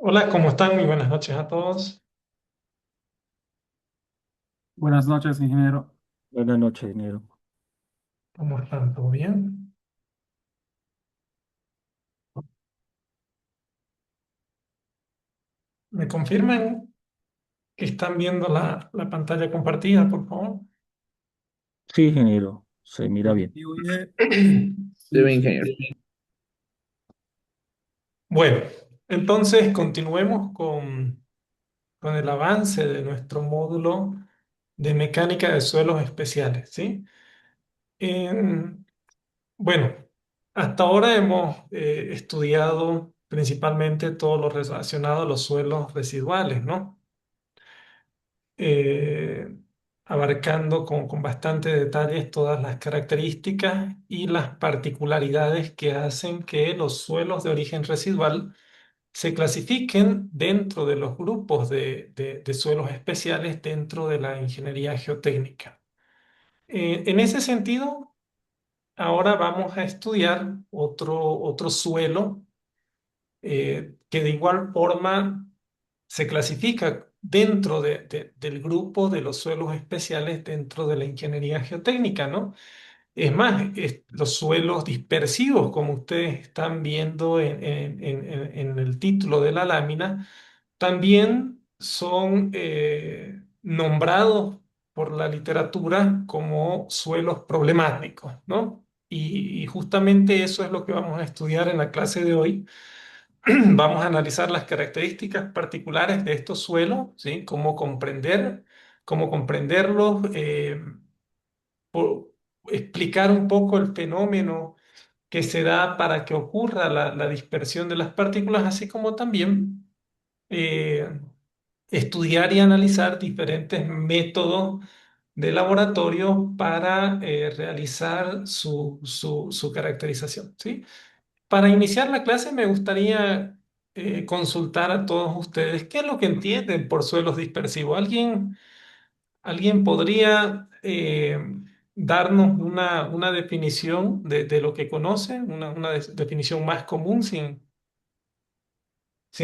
Hola, ¿cómo están? Muy buenas noches a todos. Buenas noches, ingeniero. Buenas noches, dinero. ¿Cómo están? ¿Todo bien? ¿Me confirman que están viendo la pantalla compartida, por favor? Sí, ingeniero, se mira bien. Positivo, ingeniero. Debe ingeniero. Bueno, entonces continuemos con el avance de nuestro módulo de mecánica de suelos especiales, ¿sí? En- bueno, hasta ahora hemos estudiado principalmente todo lo relacionado a los suelos residuales, ¿no? eh, Abarcando con bastante detalles todas las características y las particularidades que hacen que los suelos de origen residual se clasifiquen dentro de los grupos de suelos especiales dentro de la ingeniería geotécnica. En ese sentido, ahora vamos a estudiar otro suelo que de igual forma se clasifica dentro del grupo de los suelos especiales dentro de la ingeniería geotécnica, ¿no? Es más, los suelos dispersivos, como ustedes están viendo en el título de la lámina, también son nombrados por la literatura como suelos problemáticos, ¿no? Y justamente eso es lo que vamos a estudiar en la clase de hoy. Vamos a analizar las características particulares de estos suelos, ¿sí? Cómo comprenderlos, po- explicar un poco el fenómeno que se da para que ocurra la dispersión de las partículas, así como también eh, estudiar y analizar diferentes métodos de laboratorio para realizar su caracterización, ¿sí? Para iniciar la clase me gustaría consultar a todos ustedes qué es lo que entienden por suelos dispersivos. ¿Alguien podría darnos una definición de lo que conocen, definición más común sin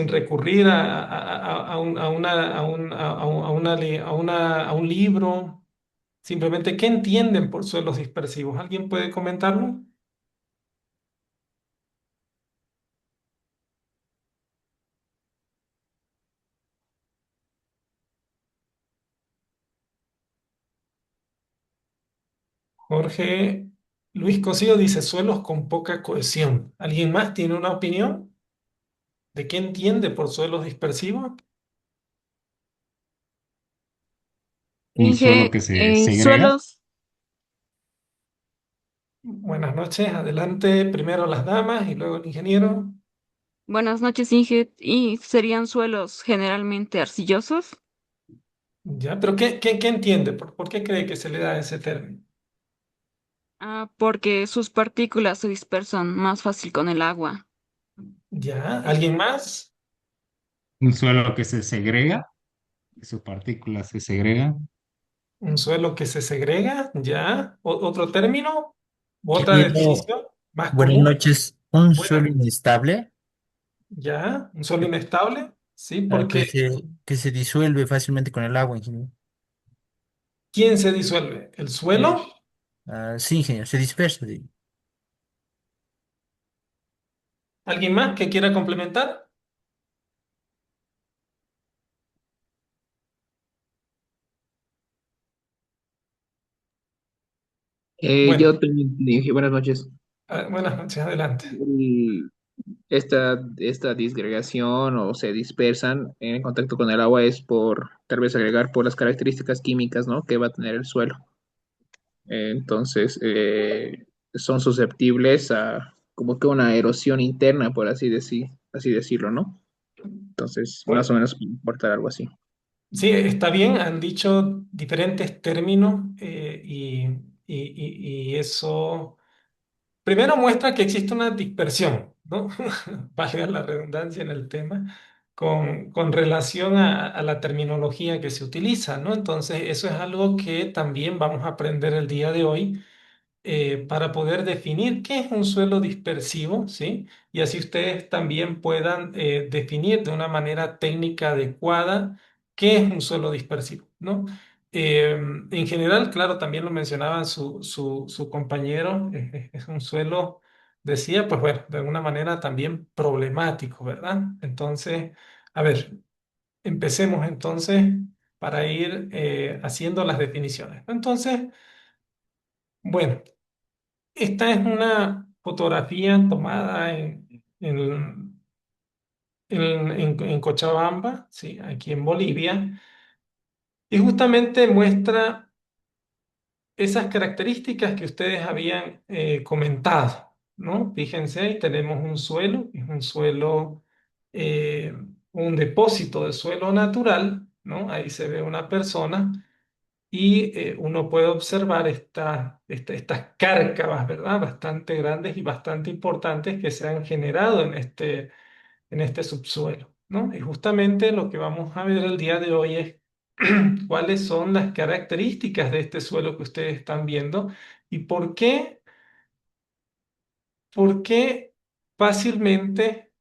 recurrir a un libro? Simplemente, ¿qué entienden por suelos dispersivos? ¿Alguien puede comentarlo? Jorge Luis Cosío dice suelos con poca cohesión. ¿Alguien más tiene una opinión de qué entiende por suelos dispersivos? Un suelo Inge, que se segrega. suelos, Buenas noches, adelante. Primero las damas y luego el ingeniero. buenas noches, Inge, y serían suelos generalmente arcillosos, Ya, pero ¿qué entiende? ¿Por qué cree que se le da ese término? porque sus partículas se dispersan más fácil con el agua. Ya, ¿alguien más? Un suelo que se segrega, que sus partículas se segregan. ¿Un suelo que se segrega? ¿Ya? ¿Otro término? ¿Otra Ingeniero, definición más buenas común? noches. Un suelo Buena. inestable ¿Ya? ¿Un suelo inestable? Sí, que porque se disuelve fácilmente con el agua, ingeniero. ¿quién se disuelve? ¿El suelo? Sí, ingeniero, se dispersa. ¿Alguien más que quiera complementar? Bueno, Yo también dije, buenas noches. buenas noches, adelante. El- esta disgregación o se dispersan en contacto con el agua es por, tal vez agregar por las características químicas, ¿no? Que va a tener el suelo. Entonces, son susceptibles a como que una erosión interna, por así decirlo, ¿no? Entonces, más o Bueno, menos puede importar algo así. sí, está bien, han dicho diferentes términos y eso primero muestra que existe una dispersión, ¿no? Valga la redundancia en el tema, con relación a la terminología que se utiliza, ¿no? Entonces, eso es algo que también vamos a aprender el día de hoy para poder definir qué es un suelo dispersivo, ¿sí? Y así ustedes también puedan definir de una manera técnica adecuada qué es un suelo dispersivo, ¿no? En general, claro, también lo mencionaba su compañero, es un suelo, decía, pues bueno, de alguna manera también problemático, ¿verdad? Entonces, a ver, empecemos entonces para ir haciendo las definiciones. Entonces, bueno. Esta es una fotografía tomada en Cochabamba, ¿sí? Aquí en Bolivia, y justamente muestra esas características que ustedes habían comentado, ¿no? Fíjense, ahí tenemos un suelo, es un suelo, eh, un depósito de suelo natural, ¿no? Ahí se ve una persona y uno puede observar estas cárcavas, ¿verdad? Bastante grandes y bastante importantes que se han generado en este subsuelo, ¿no? Y justamente lo que vamos a ver el día de hoy es cuáles son las características de este suelo que ustedes están viendo y por qué fácilmente.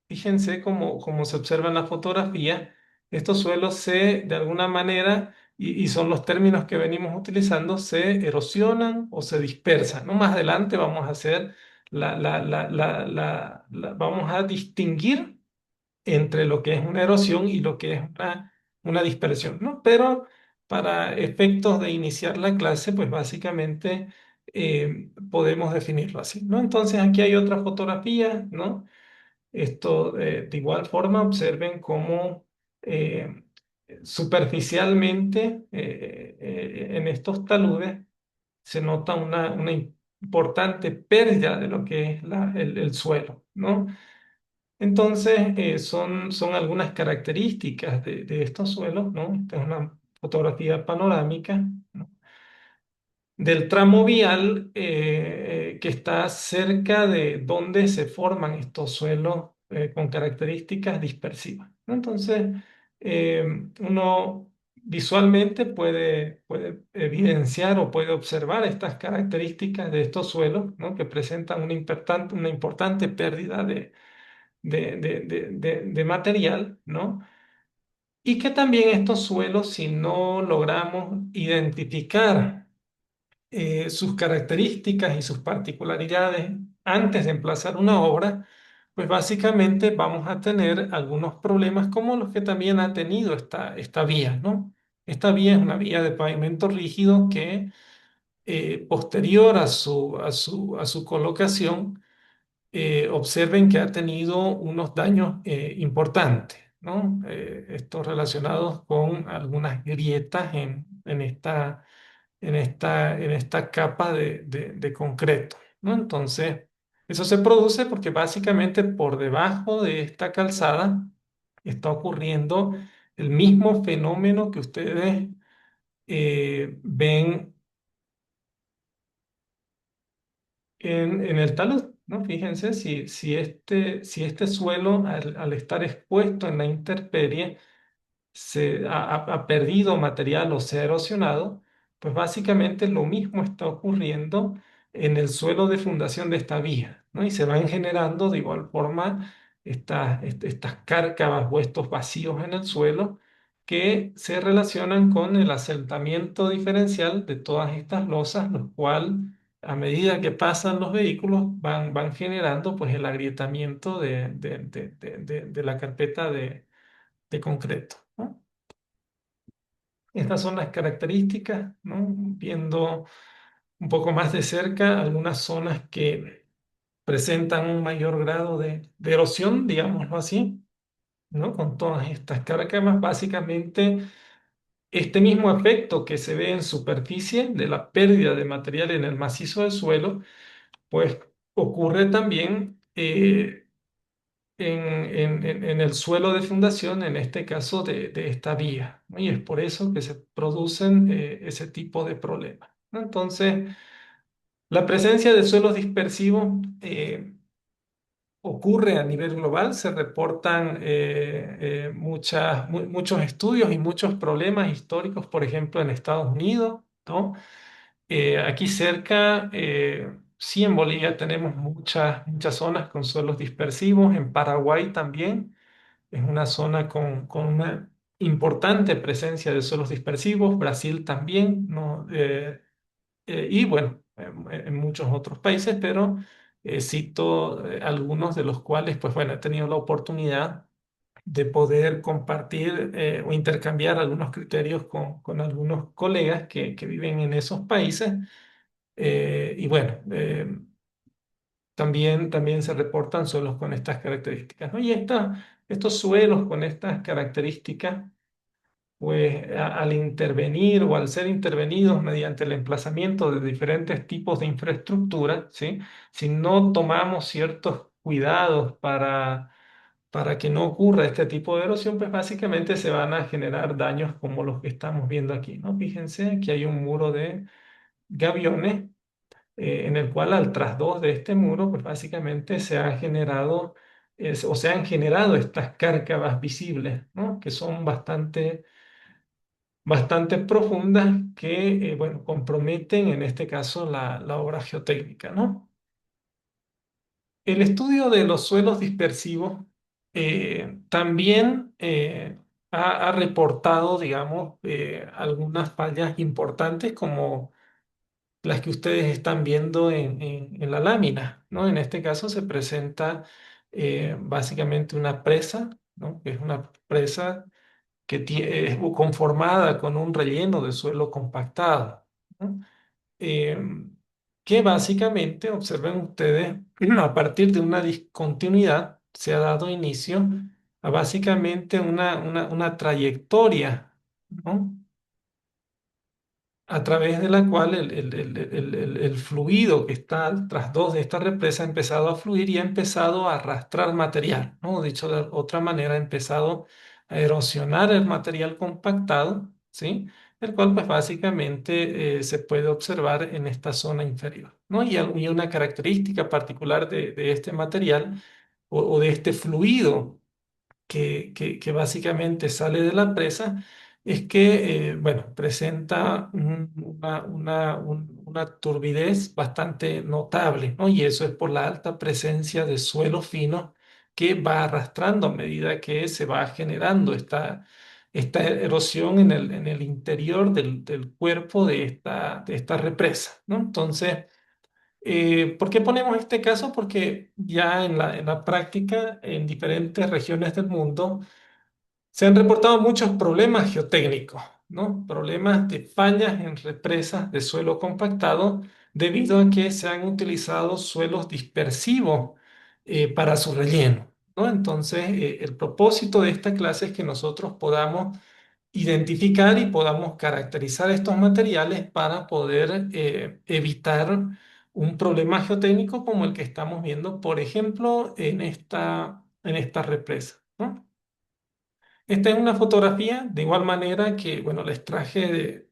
Fíjense cómo se observa en la fotografía, estos suelos de alguna manera, y son los términos que venimos utilizando, se erosionan o se dispersan, ¿no? Más adelante vamos a hacer vamos a distinguir entre lo que es una erosión y lo que es una dispersión, ¿no? Pero para efectos de iniciar la clase, pues básicamente podemos definirlo así, ¿no? Entonces aquí hay otra fotografía, ¿no? Esto, de igual forma, observen cómo eh, superficialmente en estos taludes se nota una importante pérdida de lo que es el suelo, ¿no? Entonces, son algunas características de estos suelos, ¿no? Esta es una fotografía panorámica, ¿no? Del tramo vial que está cerca de donde se forman estos suelos con características dispersivas, ¿no? Entonces, uno visualmente puede evidenciar o puede observar estas características de estos suelos, ¿no? Que presentan una importante pérdida de material, ¿no? Y que también estos suelos, si no logramos identificar sus características y sus particularidades antes de emplazar una obra, pues básicamente vamos a tener algunos problemas como los que también ha tenido esta vía, ¿no? Esta vía es una vía de pavimento rígido que posterior a su colocación, observen que ha tenido unos daños importantes, ¿no? Estos relacionados con algunas grietas en esta capa de concreto, ¿no? Entonces, eso se produce porque básicamente por debajo de esta calzada está ocurriendo el mismo fenómeno que ustedes ven en el talud, ¿no? Fíjense si este suelo al estar expuesto en la intemperie ha perdido material o se ha erosionado, pues básicamente lo mismo está ocurriendo en el suelo de fundación de esta vía, ¿no? Y se van generando de igual forma estas cárcavas o estos vacíos en el suelo que se relacionan con el asentamiento diferencial de todas estas losas, los cuales a medida que pasan los vehículos van generando pues el agrietamiento de la carpeta de concreto, ¿no? Estas son las características, ¿no? Viendo un poco más de cerca algunas zonas que presentan un mayor grado de erosión, digámoslo así, ¿no? Con todas estas cárcamas, básicamente este mismo efecto que se ve en superficie de la pérdida de material en el macizo del suelo, pues ocurre también en el suelo de fundación, en este caso de esta vía, ¿no? Y es por eso que se producen ese tipo de problemas, ¿no? Entonces, la presencia de suelos dispersivos ocurre a nivel global, se reportan muchos estudios y muchos problemas históricos, por ejemplo, en Estados Unidos, ¿no? Aquí cerca, sí, en Bolivia tenemos muchas zonas con suelos dispersivos. En Paraguay también es una zona con una importante presencia de suelos dispersivos. Brasil también, ¿no? Y bueno, en muchos otros países, pero cito algunos de los cuales, pues bueno, he tenido la oportunidad de poder compartir o intercambiar algunos criterios con algunos colegas que viven en esos países. Y bueno, también se reportan suelos con estas características, ¿no? Y estos suelos con estas características, pues al intervenir o al ser intervenidos mediante el emplazamiento de diferentes tipos de infraestructura, ¿sí? Si no tomamos ciertos cuidados para que no ocurra este tipo de erosión, pues básicamente se van a generar daños como los que estamos viendo aquí, ¿no? Fíjense, aquí hay un muro de gaviones en el cual al trasdos de este muro, pues básicamente se ha generado o se han generado estas cárcavas visibles, ¿no? Que son bastante profundas que, bueno, comprometen en este caso la obra geotécnica, ¿no? El estudio de los suelos dispersivos también ha reportado, digamos, algunas fallas importantes como las que ustedes están viendo en la lámina, ¿no? En este caso se presenta básicamente una presa, ¿no? Que es una presa que es conformada con un relleno de suelo compactado, ¿no? Eh, que básicamente, observen ustedes, a partir de una discontinuidad se ha dado inicio a básicamente una trayectoria, ¿no? A través de la cual el fluido que está tras dos de esta represa ha empezado a fluir y ha empezado a arrastrar material, ¿no? Dicho de otra manera, ha empezado a erosionar el material compactado, ¿sí? El cual pues básicamente se puede observar en esta zona inferior, ¿no? Y una característica particular de este material o de este fluido que básicamente sale de la presa es que, bueno, presenta una turbidez bastante notable, ¿no? Y eso es por la alta presencia de suelo fino que va arrastrando a medida que se va generando esta erosión en el interior del cuerpo de esta represa, ¿no? Entonces, ¿por qué ponemos este caso? Porque ya en la práctica, en diferentes regiones del mundo, se han reportado muchos problemas geotécnicos, ¿no? Problemas de fallas en represas de suelo compactado debido a que se han utilizado suelos dispersivos para su relleno, ¿no? Entonces, el propósito de esta clase es que nosotros podamos identificar y podamos caracterizar estos materiales para poder evitar un problema geotécnico como el que estamos viendo, por ejemplo, en esta represa, ¿no? Esta es una fotografía de igual manera que, bueno, les traje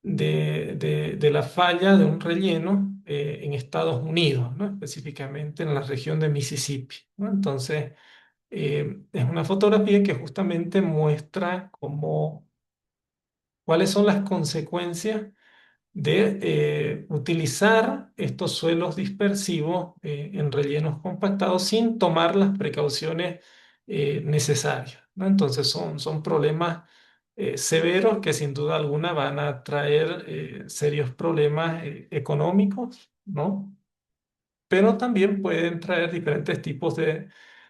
de la falla de un relleno en Estados Unidos, ¿no? Específicamente en la región de Mississippi, ¿no? Entonces, es una fotografía que justamente muestra cuáles son las consecuencias de utilizar estos suelos dispersivos en rellenos compactados sin tomar las precauciones necesarias, ¿no? Entonces son problemas severos que sin duda alguna van a traer serios problemas económicos, ¿no? Pero también pueden traer diferentes tipos de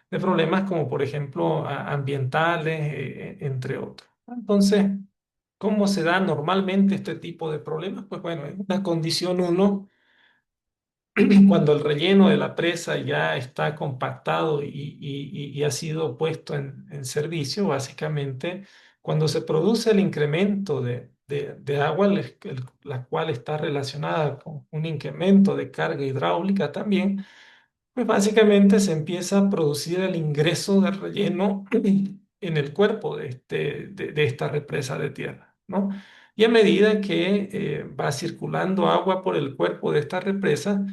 problemas como por ejemplo ambientales, entre otros. Entonces, ¿cómo se da normalmente este tipo de problemas? Pues bueno, en una condición uno, cuando el relleno de la presa ya está compactado y ha sido puesto en servicio, básicamente, cuando se produce el incremento de agua, la cual está relacionada con un incremento de carga hidráulica también, pues básicamente se empieza a producir el ingreso de relleno en el cuerpo de esta represa de tierra, ¿no? Y a medida que va circulando agua por el cuerpo de esta represa,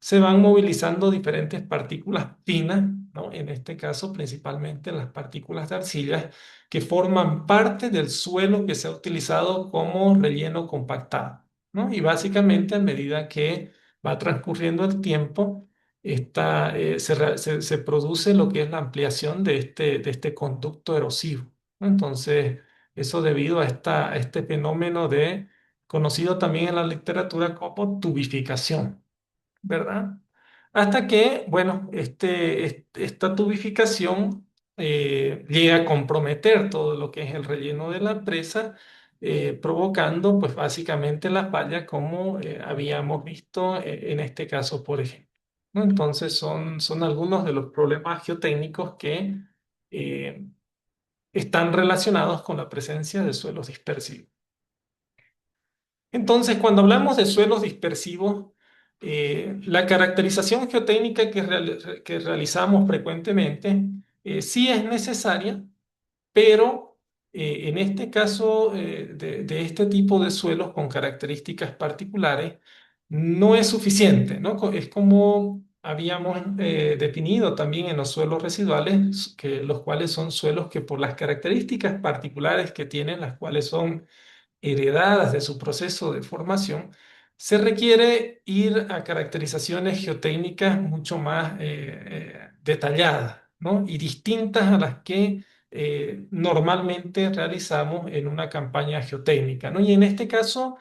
se van movilizando diferentes partículas finas, ¿no? En este caso, principalmente las partículas de arcilla, que forman parte del suelo que se ha utilizado como relleno compactado, ¿no? Y básicamente a medida que va transcurriendo el tiempo, se produce lo que es la ampliación de este conducto erosivo, ¿no? Entonces, eso debido a este fenómeno conocido también en la literatura como tubificación, ¿verdad? Hasta que, bueno, esta tubificación llega a comprometer todo lo que es el relleno de la presa, provocando, pues, básicamente la falla como habíamos visto en este caso, por ejemplo, ¿no? Entonces, son algunos de los problemas geotécnicos que eh, están relacionados con la presencia de suelos dispersivos. Entonces, cuando hablamos de suelos dispersivos, la caracterización geotécnica que realizamos frecuentemente sí es necesaria, pero en este caso de este tipo de suelos con características particulares, no es suficiente, ¿no? Es como habíamos definido también en los suelos residuales, los cuales son suelos que por las características particulares que tienen, las cuales son heredadas de su proceso de formación, se requiere ir a caracterizaciones geotécnicas mucho más detalladas, ¿no? Y distintas a las que normalmente realizamos en una campaña geotécnica, ¿no? Y en este caso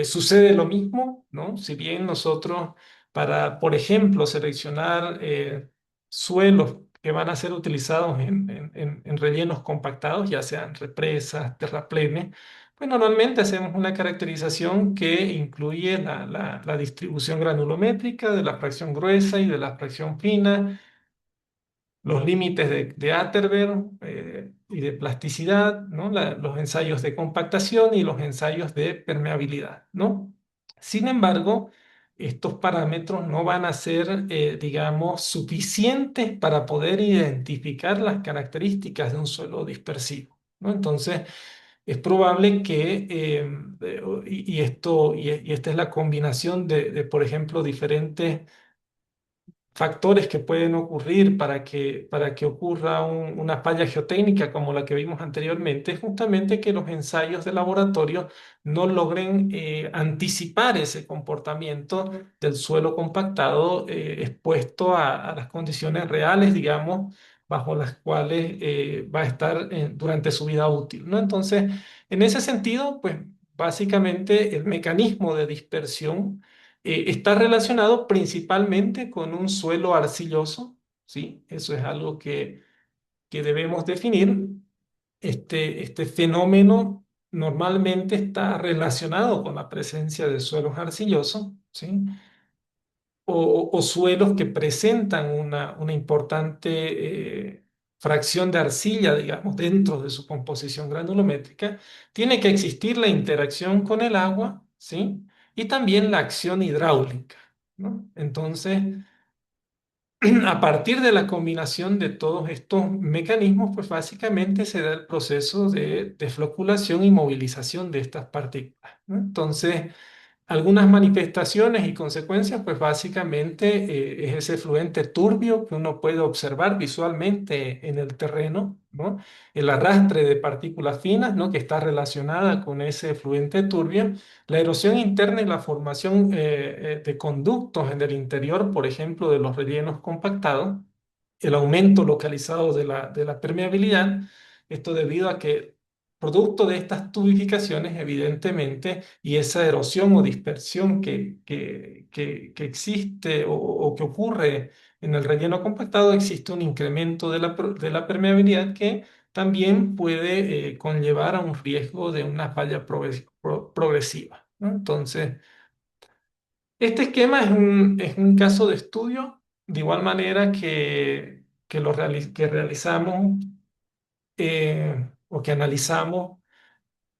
sucede lo mismo, ¿no? Si bien nosotros para, por ejemplo, seleccionar suelos que van a ser utilizados en rellenos compactados, ya sean represas, terraplenes, pues normalmente hacemos una caracterización que incluye la distribución granulométrica de la fracción gruesa y de la fracción fina, los límites de Atterberg y de plasticidad, ¿no? Los ensayos de compactación y los ensayos de permeabilidad, ¿no? Sin embargo, estos parámetros no van a ser, digamos, suficientes para poder identificar las características de un suelo dispersivo, ¿no? Entonces, es probable que, y esta es la combinación por ejemplo, diferentes factores que pueden ocurrir para que ocurra una falla geotécnica como la que vimos anteriormente, es justamente que los ensayos de laboratorio no logren anticipar ese comportamiento del suelo compactado expuesto a las condiciones reales, digamos, bajo las cuales va a estar durante su vida útil, ¿no? Entonces, en ese sentido, pues básicamente el mecanismo de dispersión está relacionado principalmente con un suelo arcilloso, ¿sí? Eso es algo que debemos definir. Este fenómeno normalmente está relacionado con la presencia de suelos arcillosos, ¿sí? O suelos que presentan una importante fracción de arcilla, digamos, dentro de su composición granulométrica, tiene que existir la interacción con el agua, ¿sí? Y también la acción hidráulica, ¿no? Entonces, a partir de la combinación de todos estos mecanismos, pues básicamente se da el proceso de desfloculación y movilización de estas partículas, ¿no? Entonces, algunas manifestaciones y consecuencias, pues básicamente es ese fluente turbio que uno puede observar visualmente en el terreno, ¿no? El arrastre de partículas finas, ¿no? Que está relacionada con ese fluente turbio, la erosión interna y la formación de conductos en el interior, por ejemplo, de los rellenos compactados, el aumento localizado de la permeabilidad, esto debido a que producto de estas tubificaciones, evidentemente, y esa erosión o dispersión que existe o que ocurre en el relleno compactado, existe un incremento de la permeabilidad que también puede conllevar a un riesgo de una falla progresiva, ¿no? Entonces, este esquema es un caso de estudio, de igual manera que realizamos o que analizamos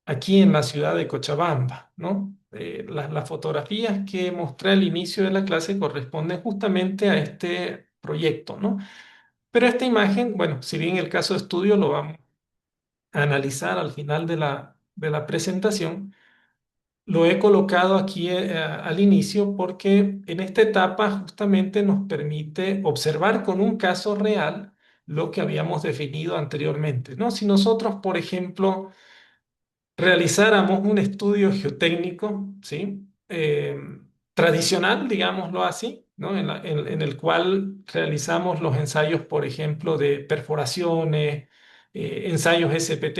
aquí en la ciudad de Cochabamba, ¿no? Las fotografías que mostré al inicio de la clase corresponden justamente a este proyecto, ¿no? Pero esta imagen, bueno, si bien el caso de estudio lo vamos a analizar al final de la presentación, Lo he colocado aquí al inicio porque en esta etapa justamente nos permite observar con un caso real lo que habíamos definido anteriormente, ¿no? Si nosotros, por ejemplo, realizáramos un estudio geotécnico, ¿sí? Tradicional, digámoslo así, ¿no? En el cual realizamos los ensayos, por ejemplo, de perforaciones, ensayos SPT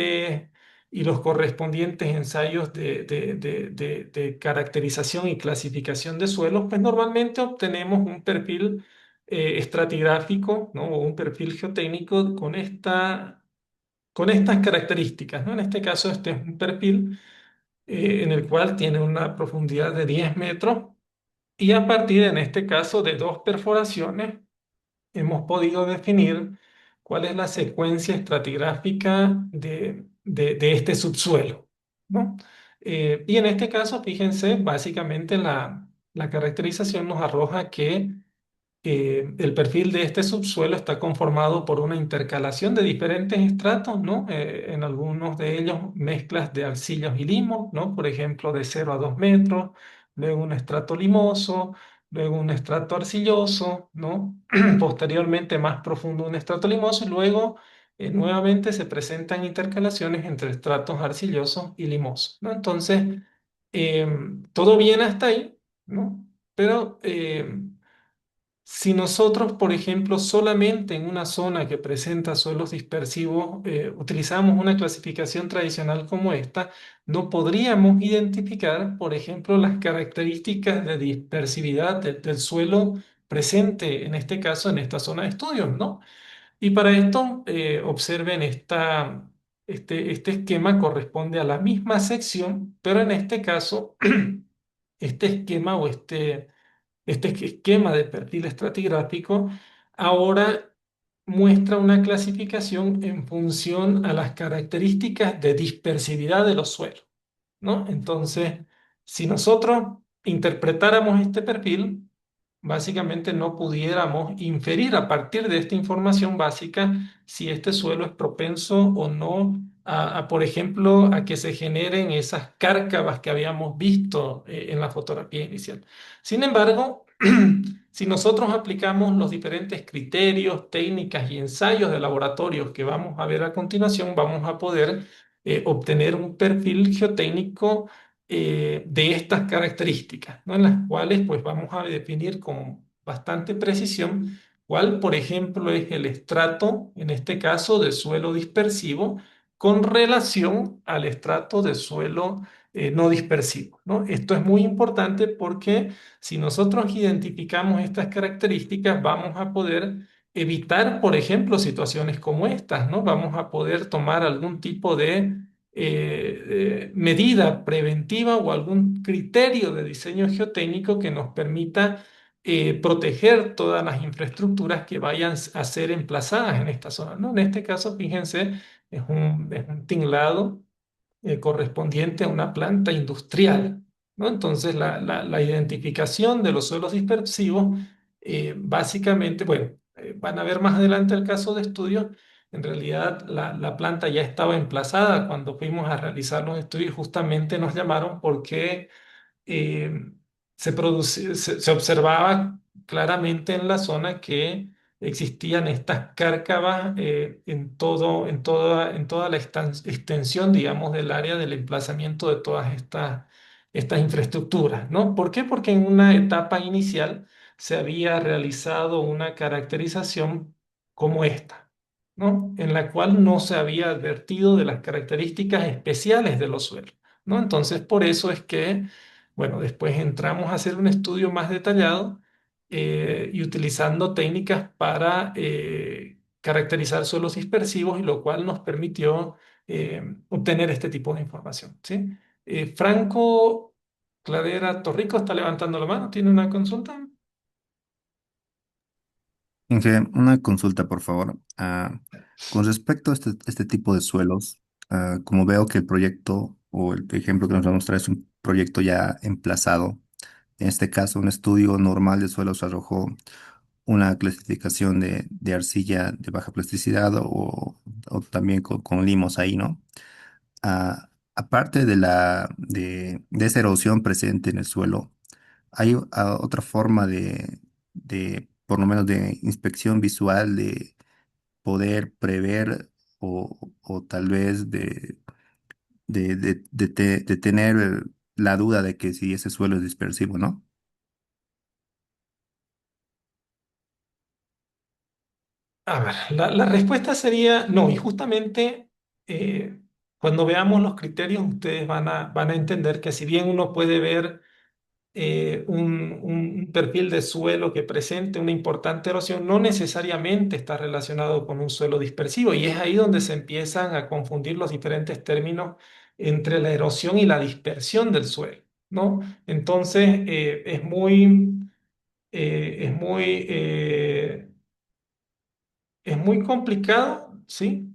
y los correspondientes ensayos de caracterización y clasificación de suelos, pues normalmente obtenemos un perfil estratigráfico, ¿no? O un perfil geotécnico con estas características, ¿no? En este caso, este es un perfil en el cual tiene una profundidad de 10 metros y a partir, en este caso, de dos perforaciones, hemos podido definir cuál es la secuencia estratigráfica de este subsuelo, ¿no? Y en este caso, fíjense, básicamente la caracterización nos arroja que el perfil de este subsuelo está conformado por una intercalación de diferentes estratos, ¿no? En algunos de ellos mezclas de arcillas y limos, ¿no? Por ejemplo, de 0 a 2 metros, luego un estrato limoso, luego un estrato arcilloso, ¿no? Posteriormente más profundo un estrato limoso y luego nuevamente se presentan intercalaciones entre estratos arcillosos y limosos, ¿no? Entonces, todo bien hasta ahí, ¿no? Pero si nosotros, por ejemplo, solamente en una zona que presenta suelos dispersivos, utilizamos una clasificación tradicional como esta, no podríamos identificar, por ejemplo, las características de dispersividad del suelo presente, en este caso, en esta zona de estudio, ¿no? Y para esto, observen este esquema corresponde a la misma sección, pero en este caso, este esquema o este esquema de perfil estratigráfico ahora muestra una clasificación en función a las características de dispersividad de los suelos, ¿no? Entonces, si nosotros interpretáramos este perfil, básicamente no pudiéramos inferir a partir de esta información básica si este suelo es propenso o no por ejemplo, a que se generen esas cárcavas que habíamos visto en la fotografía inicial. Sin embargo, si nosotros aplicamos los diferentes criterios, técnicas y ensayos de laboratorios que vamos a ver a continuación, vamos a poder obtener un perfil geotécnico de estas características, ¿no? En las cuales pues vamos a definir con bastante precisión cuál, por ejemplo, es el estrato, en este caso, de suelo dispersivo con relación al estrato de suelo no dispersivo, ¿no? Esto es muy importante porque si nosotros identificamos estas características, vamos a poder evitar, por ejemplo, situaciones como estas, ¿no? Vamos a poder tomar algún tipo de medida preventiva o algún criterio de diseño geotécnico que nos permita proteger todas las infraestructuras que vayan a ser emplazadas en esta zona, ¿no? En este caso, fíjense, es un tinglado correspondiente a una planta industrial, ¿no? Entonces, la identificación de los suelos dispersivos, básicamente, bueno, van a ver más adelante el caso de estudio. En realidad, la planta ya estaba emplazada cuando fuimos a realizar los estudios. Justamente nos llamaron porque eh, se observaba claramente en la zona que existían estas cárcavas en toda la extensión, digamos, del área del emplazamiento de todas estas infraestructuras, ¿no? ¿Por qué? Porque en una etapa inicial se había realizado una caracterización como esta, ¿no? En la cual no se había advertido de las características especiales de los suelos, ¿no? Entonces, por eso es que bueno, después entramos a hacer un estudio más detallado y utilizando técnicas para caracterizar suelos dispersivos y lo cual nos permitió obtener este tipo de información, ¿sí? Franco Cladera Torrico está levantando la mano, ¿tiene una consulta? Inge, una consulta, por favor. Con respecto a este tipo de suelos, como veo que el proyecto o el ejemplo que nos va a mostrar es un proyecto ya emplazado, en este caso un estudio normal de suelos arrojó una clasificación de arcilla de baja plasticidad o también con limos ahí, ¿no? aparte de de esa erosión presente en el suelo, ¿hay otra forma por lo menos de inspección visual, de poder prever o tal vez de tener la duda de que si ese suelo es dispersivo, ¿no? A ver, la respuesta sería no, y justamente eh, cuando veamos los criterios, ustedes van a entender que si bien uno puede ver un perfil de suelo que presente una importante erosión, no necesariamente está relacionado con un suelo dispersivo, y es ahí donde se empiezan a confundir los diferentes términos entre la erosión y la dispersión del suelo, ¿no? Entonces, es muy complicado, ¿sí?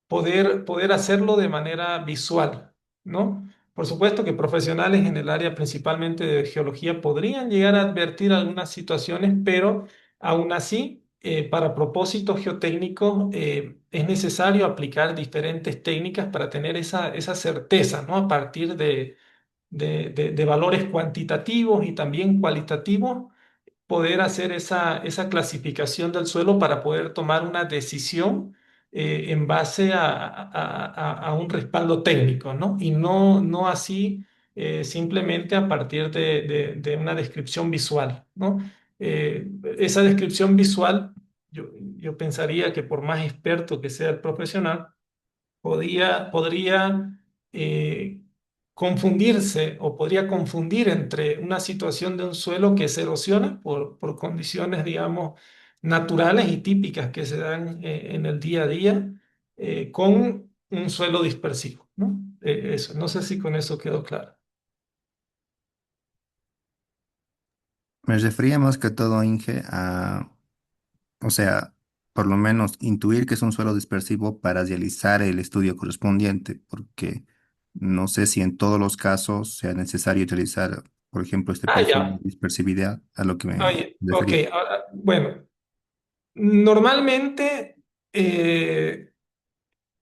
Poder hacerlo de manera visual, ¿no? Por supuesto que profesionales en el área principalmente de geología podrían llegar a advertir algunas situaciones, pero aún así, para propósitos geotécnicos, es necesario aplicar diferentes técnicas para tener esa certeza, ¿no? A partir de valores cuantitativos y también cualitativos poder hacer esa clasificación del suelo para poder tomar una decisión en base a un respaldo técnico, ¿no? Y no así simplemente a partir de una descripción visual, ¿no? Esa descripción visual, yo pensaría que por más experto que sea el profesional, podría eh, confundirse o podría confundir entre una situación de un suelo que se erosiona por condiciones, digamos, naturales y típicas que se dan en el día a día con un suelo dispersivo, ¿no? Eso, no sé si con eso quedó claro. Me refería más que todo, Inge, o sea, por lo menos intuir que es un suelo dispersivo para realizar el estudio correspondiente, porque no sé si en todos los casos sea necesario utilizar, por ejemplo, este Ah, perfil de ya. dispersividad a lo que me Oye, ok. refería. Ahora, bueno, normalmente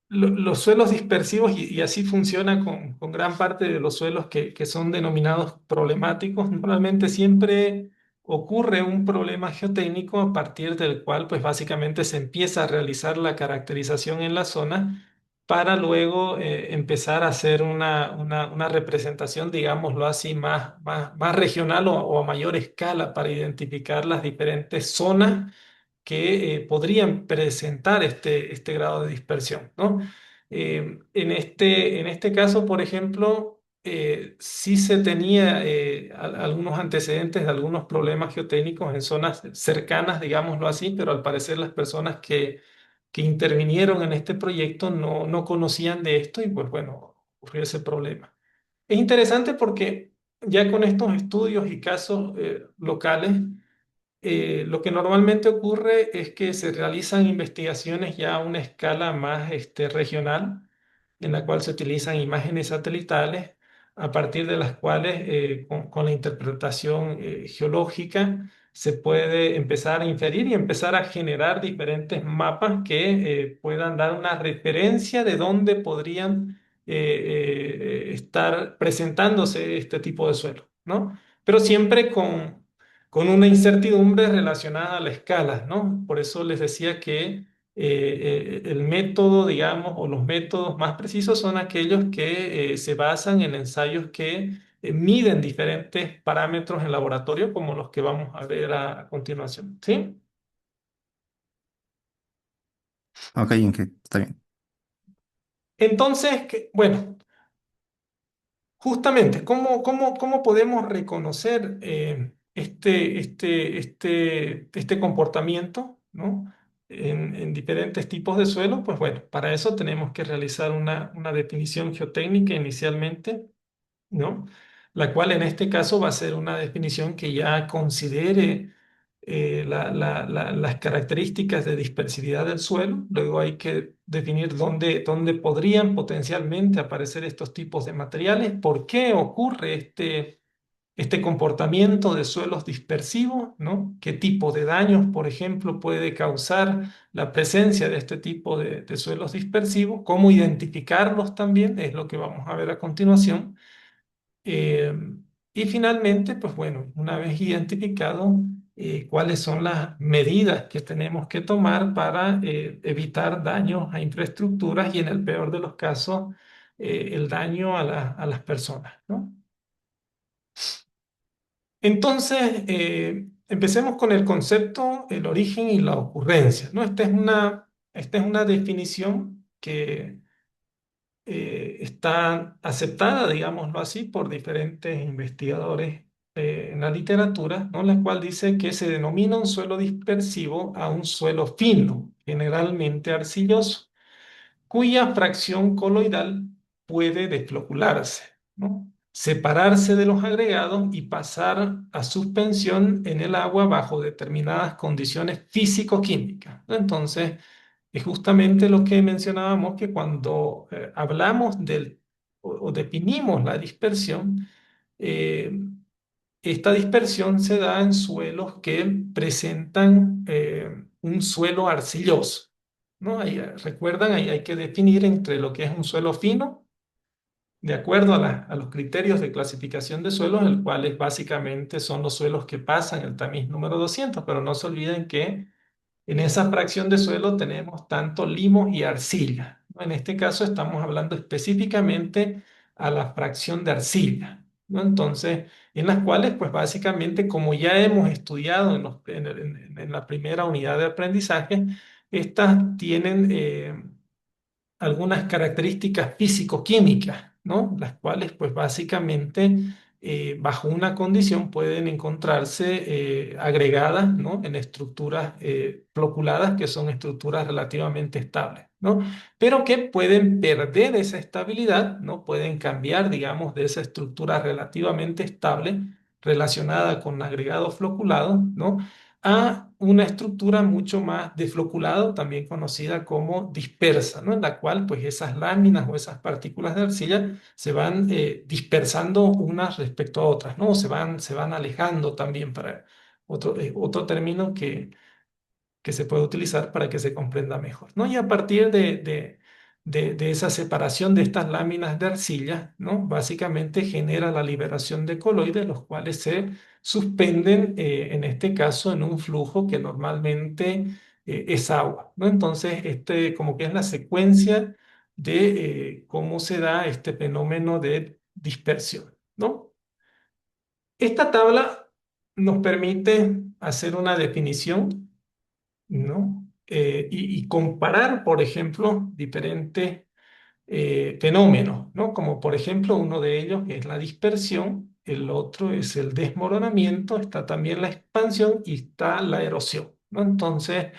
los suelos dispersivos, y así funciona con gran parte de los suelos que son denominados problemáticos, normalmente siempre ocurre un problema geotécnico a partir del cual pues básicamente se empieza a realizar la caracterización en la zona para luego empezar a hacer una representación, digámoslo así, más regional o a mayor escala para identificar las diferentes zonas que podrían presentar este grado de dispersión, ¿no? En este caso, por ejemplo, sí se tenía algunos antecedentes de algunos problemas geotécnicos en zonas cercanas, digámoslo así, pero al parecer las personas que intervinieron en este proyecto no conocían de esto y pues bueno, ocurrió ese problema. Es interesante porque ya con estos estudios y casos locales, lo que normalmente ocurre es que se realizan investigaciones ya a una escala más regional, en la cual se utilizan imágenes satelitales, a partir de las cuales, con la interpretación geológica, se puede empezar a inferir y empezar a generar diferentes mapas que puedan dar una referencia de dónde podrían estar presentándose este tipo de suelo, ¿no? Pero siempre con una incertidumbre relacionada a la escala, ¿no? Por eso les decía que el método, digamos, o los métodos más precisos son aquellos que se basan en ensayos que miden diferentes parámetros en laboratorio, como los que vamos a ver a continuación, ¿sí? Ok, Inge, está bien. Entonces, bueno. Justamente, ¿cómo podemos reconocer este comportamiento, ¿no? En diferentes tipos de suelo? Pues bueno, para eso tenemos que realizar una definición geotécnica inicialmente, ¿no? La cual en este caso va a ser una definición que ya considere las características de dispersividad del suelo. Luego hay que definir dónde podrían potencialmente aparecer estos tipos de materiales, por qué ocurre este comportamiento de suelos dispersivos, ¿no? ¿Qué tipo de daños, por ejemplo, puede causar la presencia de este tipo de suelos dispersivos? ¿Cómo identificarlos también? Es lo que vamos a ver a continuación. Eh, y finalmente, pues bueno, una vez identificado cuáles son las medidas que tenemos que tomar para evitar daños a infraestructuras y en el peor de los casos, el daño a las personas, ¿no? Entonces, empecemos con el concepto, el origen y la ocurrencia, ¿no? Esta es una definición que está aceptada, digámoslo así, por diferentes investigadores en la literatura, ¿no? La cual dice que se denomina un suelo dispersivo a un suelo fino, generalmente arcilloso, cuya fracción coloidal puede desflocularse, ¿no? Separarse de los agregados y pasar a suspensión en el agua bajo determinadas condiciones físico-químicas, ¿no? Entonces, es justamente lo que mencionábamos, que cuando hablamos o definimos la dispersión, eh, esta dispersión se da en suelos que presentan un suelo arcilloso, ¿no? Ahí, recuerdan, ahí hay que definir entre lo que es un suelo fino, de acuerdo a los criterios de clasificación de suelos, el cual es básicamente son los suelos que pasan el tamiz número 200, pero no se olviden que en esa fracción de suelo tenemos tanto limos y arcilla, ¿no? En este caso estamos hablando específicamente a la fracción de arcilla, ¿no? Entonces, en las cuales, pues básicamente, como ya hemos estudiado en la primera unidad de aprendizaje, estas tienen algunas características físico-químicas, ¿no? Las cuales, pues básicamente, bajo una condición pueden encontrarse agregadas, ¿no? En estructuras floculadas, que son estructuras relativamente estables, ¿no? Pero que pueden perder esa estabilidad, ¿no? Pueden cambiar, digamos, de esa estructura relativamente estable relacionada con agregados floculados, ¿no? A una estructura mucho más desfloculada, también conocida como dispersa, ¿no? En la cual pues esas láminas o esas partículas de arcilla se van dispersando unas respecto a otras, ¿no? Se van alejando también para otro término que se puede utilizar para que se comprenda mejor, ¿no? Y a partir de esa separación de estas láminas de arcilla, ¿no? Básicamente genera la liberación de coloides, los cuales se suspenden, en este caso, en un flujo que normalmente es agua, ¿no? Entonces, este como que es la secuencia de cómo se da este fenómeno de dispersión, ¿no? Esta tabla nos permite hacer una definición, ¿no? Y comparar, por ejemplo, diferentes fenómenos, ¿no? Como por ejemplo uno de ellos es la dispersión, el otro es el desmoronamiento, está también la expansión y está la erosión, ¿no? Entonces,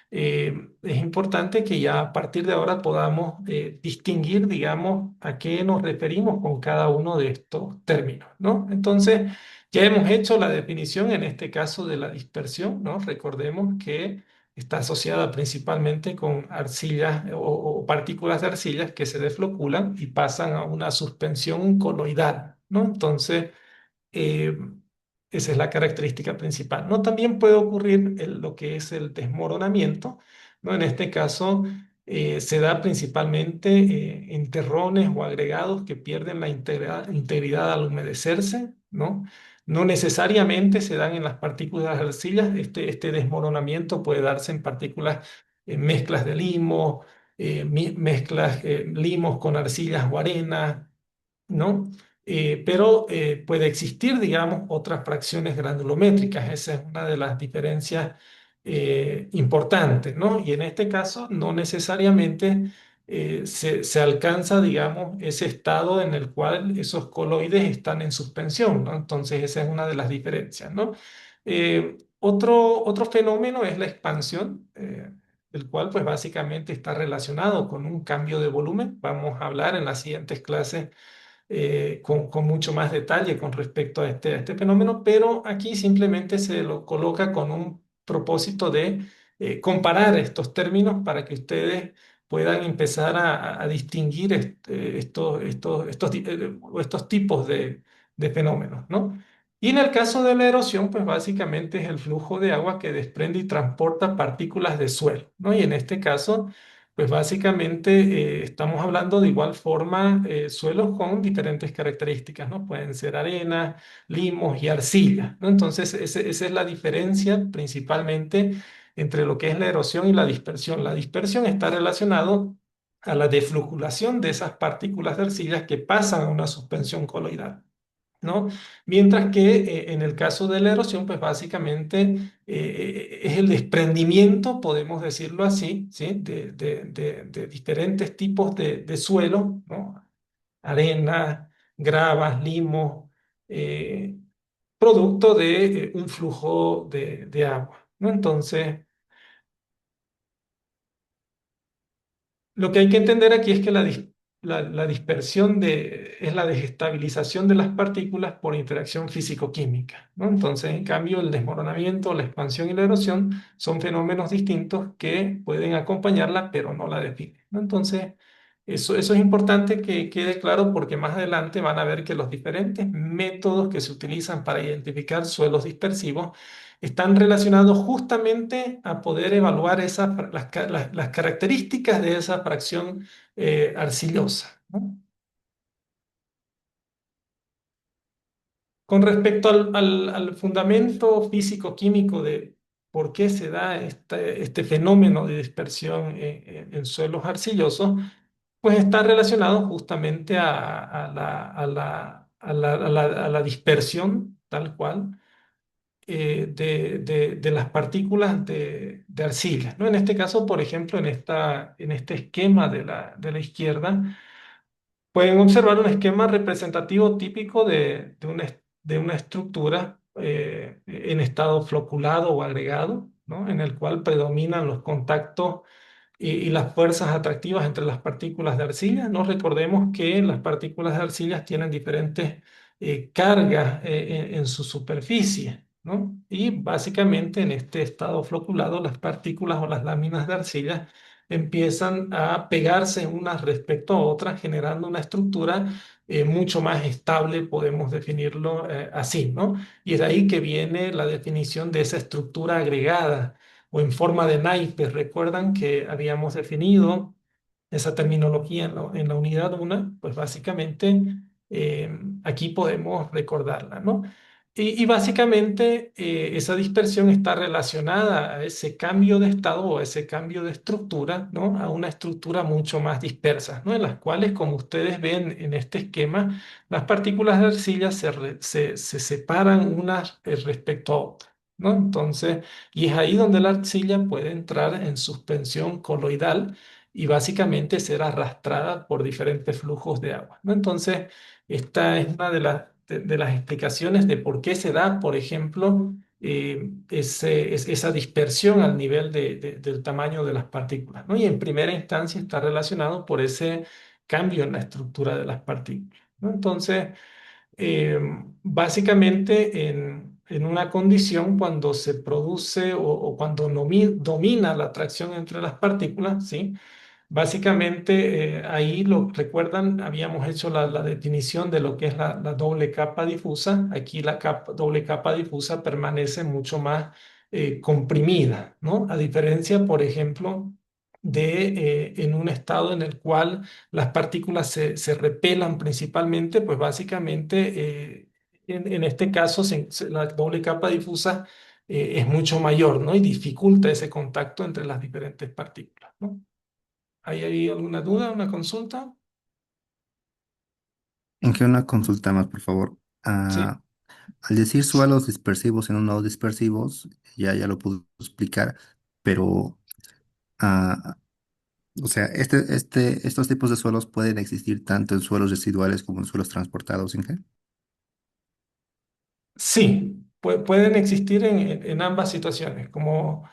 es importante que ya a partir de ahora podamos distinguir, digamos, a qué nos referimos con cada uno de estos términos, ¿no? Entonces, ya hemos hecho la definición en este caso de la dispersión, ¿no? Recordemos que está asociada principalmente con arcillas o partículas de arcillas que se desfloculan y pasan a una suspensión coloidal, ¿no? Entonces, eh, esa es la característica principal, ¿no? También puede ocurrir lo que es el desmoronamiento, ¿no? En este caso se da principalmente en terrones o agregados que pierden la integridad al humedecerse, ¿no? No necesariamente se dan en las partículas de arcillas. Este desmoronamiento puede darse en partículas, mezclas de limo, mezclas limos con arcillas o arena, ¿no? Pero puede existir, digamos, otras fracciones granulométricas. Esa es una de las diferencias importantes, ¿no? Y en este caso, no necesariamente se alcanza, digamos, ese estado en el cual esos coloides están en suspensión, ¿no? Entonces, esa es una de las diferencias, ¿no? Otro fenómeno es la expansión. El cual pues básicamente está relacionado con un cambio de volumen. Vamos a hablar en las siguientes clases con mucho más detalle con respecto a este fenómeno, pero aquí simplemente se lo coloca con un propósito de comparar estos términos para que ustedes puedan empezar a distinguir estos tipos de fenómenos, ¿no? Y en el caso de la erosión, pues básicamente es el flujo de agua que desprende y transporta partículas de suelo, ¿no? Y en este caso, pues básicamente estamos hablando de igual forma suelos con diferentes características, ¿no? Pueden ser arena, limos y arcilla, ¿no? Entonces, esa es la diferencia principalmente entre lo que es la erosión y la dispersión. La dispersión está relacionado a la deflujulación de esas partículas de arcillas que pasan a una suspensión coloidal, ¿no? Mientras que en el caso de la erosión, pues básicamente es el desprendimiento, podemos decirlo así, ¿sí? De diferentes tipos de suelo, ¿no? Arena, gravas, limos, eh, producto de un flujo de agua, ¿no? Entonces, lo que hay que entender aquí es que la dispersión es la desestabilización de las partículas por interacción físico-química, ¿no? Entonces, en cambio, el desmoronamiento, la expansión y la erosión son fenómenos distintos que pueden acompañarla, pero no la definen, ¿no? Entonces, eso es importante que quede claro porque más adelante van a ver que los diferentes métodos que se utilizan para identificar suelos dispersivos están relacionados justamente a poder evaluar las características de esa fracción arcillosa, ¿no? Con respecto al fundamento físico-químico de por qué se da este fenómeno de dispersión en suelos arcillosos, pues está relacionado justamente a la dispersión tal cual de las partículas de arcilla, ¿no? En este caso, por ejemplo, en este esquema de la izquierda, pueden observar un esquema representativo típico de una estructura en estado floculado o agregado, ¿no? En el cual predominan los contactos y las fuerzas atractivas entre las partículas de arcilla. No recordemos que las partículas de arcilla tienen diferentes cargas en su superficie, ¿no? Y básicamente en este estado floculado, las partículas o las láminas de arcilla empiezan a pegarse unas respecto a otras, generando una estructura mucho más estable, podemos definirlo así, ¿no? Y es de ahí que viene la definición de esa estructura agregada o en forma de naipes. Recuerdan que habíamos definido esa terminología en la unidad 1, pues básicamente aquí podemos recordarla, ¿no? Y básicamente esa dispersión está relacionada a ese cambio de estado o a ese cambio de estructura, ¿no? A una estructura mucho más dispersa, ¿no? En las cuales, como ustedes ven en este esquema, las partículas de arcilla se separan unas respecto a otras, ¿no? Entonces, y es ahí donde la arcilla puede entrar en suspensión coloidal y básicamente ser arrastrada por diferentes flujos de agua, ¿no? Entonces, esta es una de las explicaciones de por qué se da, por ejemplo, esa dispersión al nivel del tamaño de las partículas, ¿no? Y en primera instancia está relacionado por ese cambio en la estructura de las partículas, ¿no? Entonces, eh, básicamente en una condición cuando se produce o cuando domina la atracción entre las partículas, ¿sí? Básicamente, ahí lo recuerdan, habíamos hecho la definición de lo que es la doble capa difusa. Aquí la doble capa difusa permanece mucho más comprimida, ¿no? A diferencia, por ejemplo, en un estado en el cual las partículas se repelan principalmente, pues básicamente, en este caso, la doble capa difusa es mucho mayor, ¿no? Y dificulta ese contacto entre las diferentes partículas, ¿no? ¿Hay alguna duda, una consulta? En que una consulta más, por favor. Sí. Al decir suelos dispersivos y no nodos dispersivos, ya lo puedo explicar, pero, ah, o sea, estos tipos de suelos pueden existir tanto en suelos residuales como en suelos transportados, ¿Inge? Sí, pueden existir en ambas situaciones. Como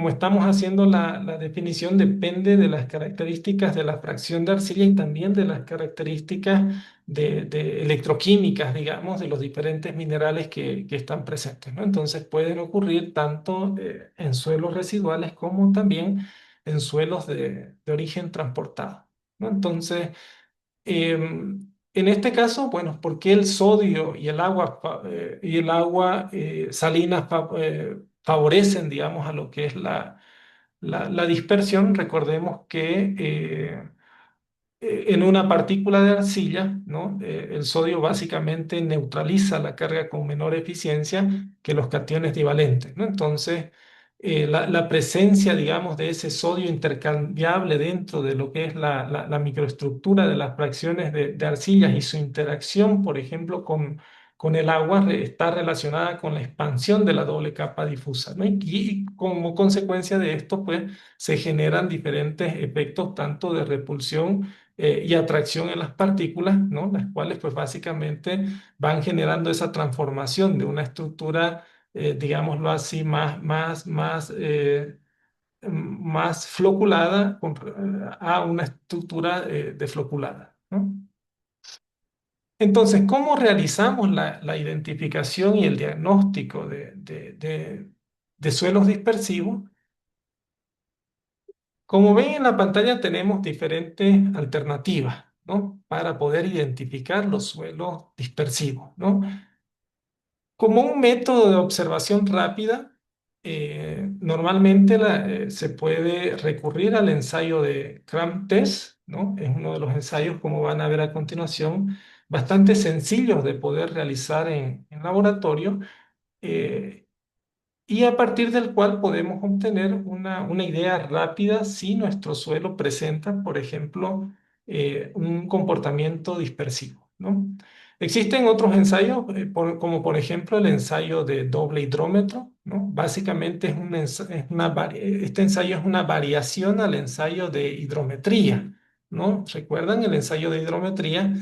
estamos haciendo la definición, depende de las características de la fracción de arcilla y también de las características de electroquímicas, digamos, de los diferentes minerales que están presentes, ¿no? Entonces pueden ocurrir tanto en suelos residuales como también en suelos de origen transportado, ¿no? Entonces, En este caso, bueno, ¿por qué el sodio y el agua, salina favorecen, digamos, a lo que es la dispersión? Recordemos que en una partícula de arcilla, ¿no? El sodio básicamente neutraliza la carga con menor eficiencia que los cationes divalentes, ¿no? Entonces, la presencia, digamos, de ese sodio intercambiable dentro de lo que es la microestructura de las fracciones de arcillas y su interacción, por ejemplo, con el agua está relacionada con la expansión de la doble capa difusa, ¿no? Y como consecuencia de esto, pues, se generan diferentes efectos tanto de repulsión y atracción en las partículas, ¿no? Las cuales pues básicamente van generando esa transformación de una estructura, digámoslo así, más floculada a una estructura defloculada, ¿no? Entonces, ¿cómo realizamos la identificación y el diagnóstico de suelos dispersivos? Como ven en la pantalla tenemos diferentes alternativas, ¿no? Para poder identificar los suelos dispersivos, ¿no? Como un método de observación rápida, normalmente se puede recurrir al ensayo de Cram Test, ¿no? Es uno de los ensayos, como van a ver a continuación, bastante sencillos de poder realizar en laboratorio. eh, y a partir del cual podemos obtener una idea rápida si nuestro suelo presenta, por ejemplo, un comportamiento dispersivo, ¿no? Existen otros ensayos, como por ejemplo el ensayo de doble hidrómetro, ¿no? Básicamente este ensayo es una variación al ensayo de hidrometría, ¿no? ¿Recuerdan? El ensayo de hidrometría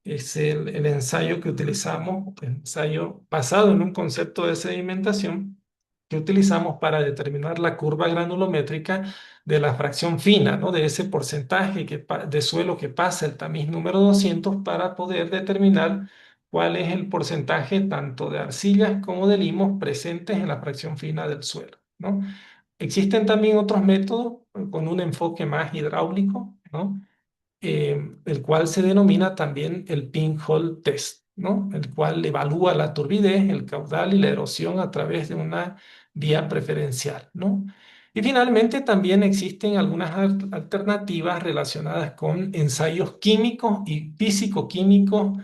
es el ensayo que utilizamos, el ensayo basado en un concepto de sedimentación que utilizamos para determinar la curva granulométrica de la fracción fina, ¿no? De ese porcentaje de suelo que pasa el tamiz número 200 para poder determinar cuál es el porcentaje tanto de arcillas como de limos presentes en la fracción fina del suelo, ¿no? Existen también otros métodos con un enfoque más hidráulico, ¿no? El cual se denomina también el pinhole test, ¿no? El cual evalúa la turbidez, el caudal y la erosión a través de una vía preferencial, ¿no? Y finalmente también existen algunas alternativas relacionadas con ensayos químicos y físico-químicos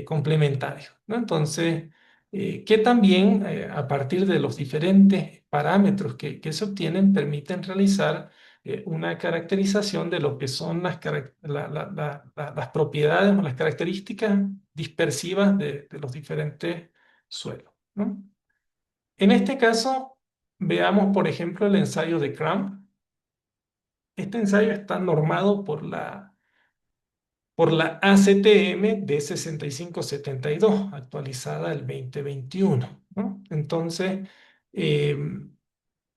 complementarios, ¿no? Entonces, que también a partir de los diferentes parámetros que se obtienen permiten realizar una caracterización de lo que son las propiedades o las características dispersivas de los diferentes suelos, ¿no? En este caso, veamos, por ejemplo, el ensayo de Cramp. Este ensayo está normado por la ACTM de 6572, actualizada el 2021, ¿no? Entonces, eh,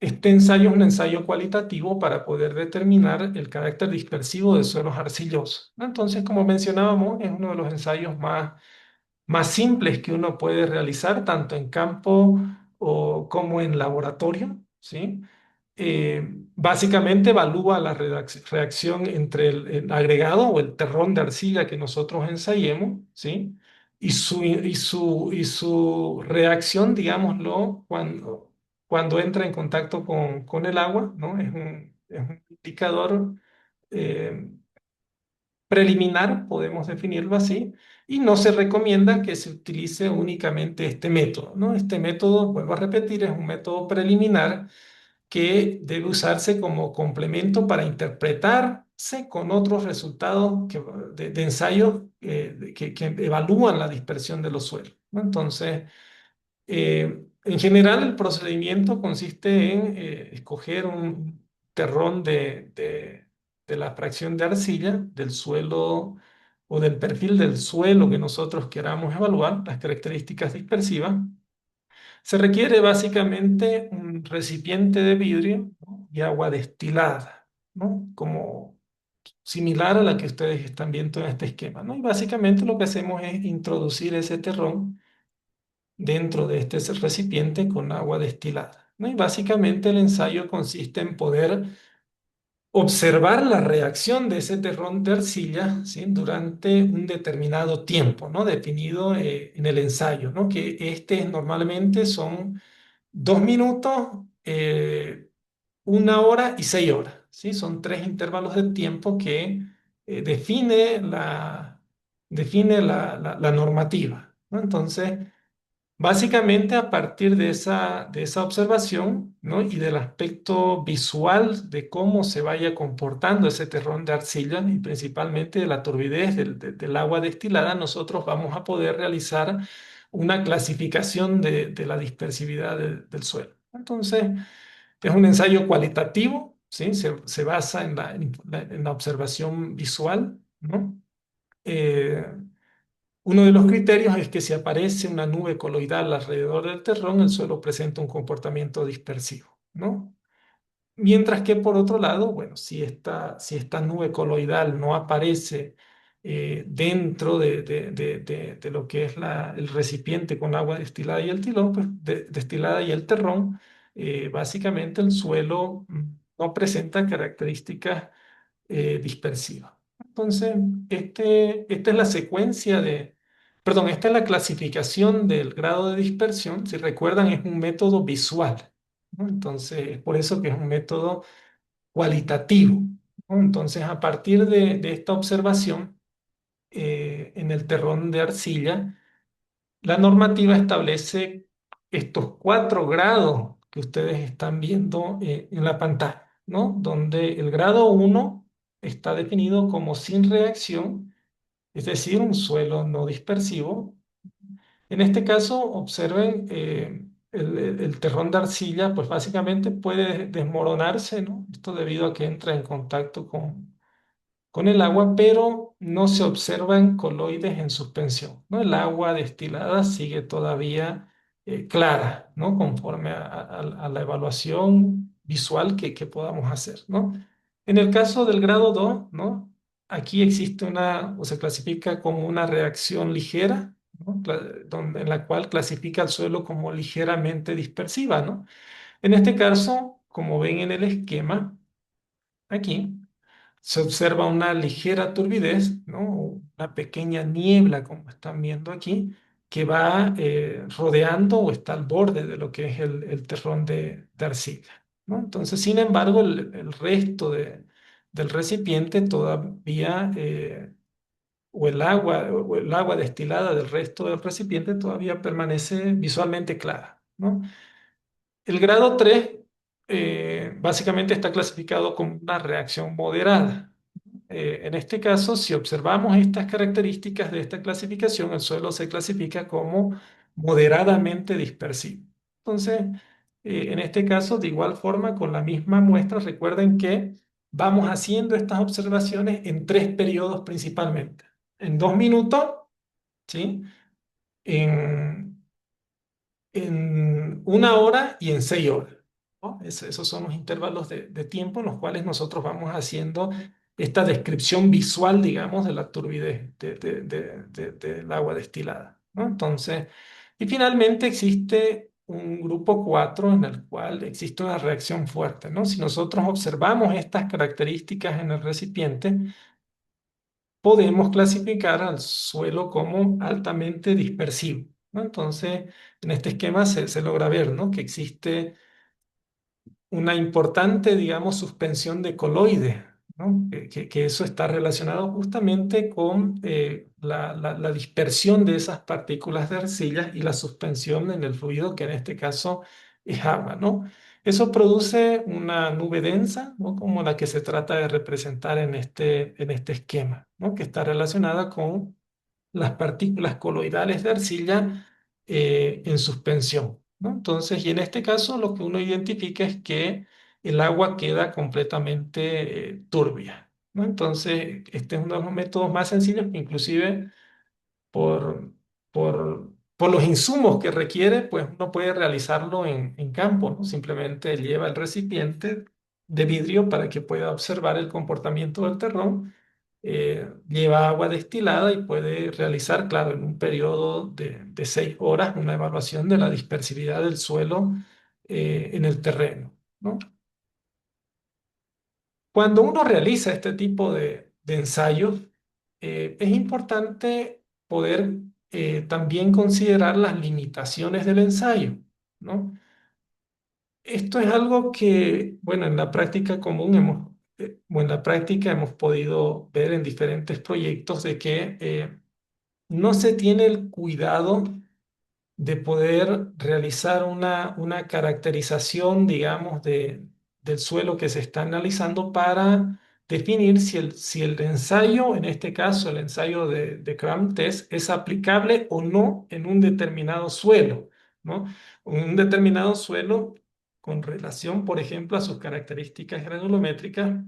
este ensayo es un ensayo cualitativo para poder determinar el carácter dispersivo de suelos arcillosos, ¿no? Entonces, como mencionábamos, es uno de los ensayos más simples que uno puede realizar tanto en campo como en laboratorio, ¿sí? Básicamente evalúa la reacción entre el agregado o el terrón de arcilla que nosotros ensayemos, ¿sí? Y su reacción, digámoslo, cuando entra en contacto con el agua, ¿no? Es un indicador eh, preliminar, podemos definirlo así, y no se recomienda que se utilice únicamente este método, ¿no? Este método, vuelvo a repetir, es un método preliminar que debe usarse como complemento para interpretarse con otros resultados de ensayos que evalúan la dispersión de los suelos, ¿no? Entonces, en general, el procedimiento consiste en escoger un terrón de la fracción de arcilla del suelo o del perfil del suelo que nosotros queramos evaluar, las características dispersivas. Se requiere básicamente un recipiente de vidrio, ¿no? Y agua destilada, ¿no? Como similar a la que ustedes están viendo en este esquema, ¿no? Y básicamente lo que hacemos es introducir ese terrón dentro de este recipiente con agua destilada, ¿no? Y básicamente el ensayo consiste en poder observar la reacción de ese terrón de arcilla, ¿sí? Durante un determinado tiempo, ¿no? Definido en el ensayo, ¿no? Que normalmente son 2 minutos, 1 hora y 6 horas, ¿sí? Son tres intervalos de tiempo que define la normativa, ¿no? Entonces, básicamente a partir de esa observación, ¿no? Y del aspecto visual de cómo se vaya comportando ese terrón de arcilla y principalmente de la turbidez del agua destilada, nosotros vamos a poder realizar una clasificación de la dispersividad del suelo. Entonces, es un ensayo cualitativo, ¿sí? Se basa en la observación visual, ¿no? Eh, Uno de los criterios es que si aparece una nube coloidal alrededor del terrón, el suelo presenta un comportamiento dispersivo, ¿no? Mientras que por otro lado, bueno, si esta nube coloidal no aparece dentro de lo que es el recipiente con agua destilada y el tilón, pues destilada y el terrón, básicamente el suelo no presenta características dispersiva. Entonces, esta es la secuencia perdón, esta es la clasificación del grado de dispersión. Si recuerdan, es un método visual, ¿no? Entonces, es por eso que es un método cualitativo, ¿no? Entonces, a partir de esta observación en el terrón de arcilla, la normativa establece estos 4 grados que ustedes están viendo en la pantalla, ¿no? Donde el grado 1 está definido como sin reacción, es decir, un suelo no dispersivo. En este caso, observen el terrón de arcilla, pues básicamente puede desmoronarse, ¿no? Esto debido a que entra en contacto con el agua, pero no se observan coloides en suspensión, ¿no? El agua destilada sigue todavía clara, ¿no? Conforme a la evaluación visual que podamos hacer, ¿no? En el caso del grado 2, ¿no? Aquí existe o se clasifica como una reacción ligera, ¿no? En la cual clasifica el suelo como ligeramente dispersiva, ¿no? En este caso, como ven en el esquema, aquí se observa una ligera turbidez, ¿no? Una pequeña niebla, como están viendo aquí, que va rodeando o está al borde de lo que es el terrón de arcilla, ¿no? Entonces, sin embargo, el resto del recipiente todavía, o el agua destilada del resto del recipiente todavía permanece visualmente clara, ¿no? El grado 3 básicamente está clasificado como una reacción moderada. En este caso, si observamos estas características de esta clasificación, el suelo se clasifica como moderadamente dispersivo. Entonces, en este caso, de igual forma, con la misma muestra, recuerden que vamos haciendo estas observaciones en 3 periodos principalmente. En 2 minutos, ¿sí? En, en 1 hora y en 6 horas, ¿no? Esos son los intervalos de tiempo en los cuales nosotros vamos haciendo esta descripción visual, digamos, de la turbidez del agua destilada, ¿no? Entonces, y finalmente existe un grupo 4 en el cual existe una reacción fuerte, ¿no? Si nosotros observamos estas características en el recipiente, podemos clasificar al suelo como altamente dispersivo, ¿no? Entonces, en este esquema se logra ver, ¿no? Que existe una importante, digamos, suspensión de coloides, ¿no? Que eso está relacionado justamente con la dispersión de esas partículas de arcilla y la suspensión en el fluido, que en este caso es agua, ¿no? Eso produce una nube densa, ¿no? Como la que se trata de representar en este esquema, ¿no? Que está relacionada con las partículas coloidales de arcilla en suspensión, ¿no? Entonces, y en este caso lo que uno identifica es que el agua queda completamente turbia, ¿no? Entonces, este es uno de los métodos más sencillos que inclusive por, por los insumos que requiere, pues uno puede realizarlo en campo, ¿no? Simplemente lleva el recipiente de vidrio para que pueda observar el comportamiento del terrón, lleva agua destilada y puede realizar, claro, en un periodo de 6 horas, una evaluación de la dispersividad del suelo en el terreno, ¿no? Cuando uno realiza este tipo de ensayos, es importante poder también considerar las limitaciones del ensayo, ¿no? Esto es algo que, bueno, en la práctica común o en la práctica hemos podido ver en diferentes proyectos de que no se tiene el cuidado de poder realizar una caracterización, digamos, del suelo que se está analizando para definir si el ensayo, en este caso el ensayo de Cram Test, es aplicable o no en un determinado suelo, ¿no? Un determinado suelo con relación, por ejemplo, a sus características granulométricas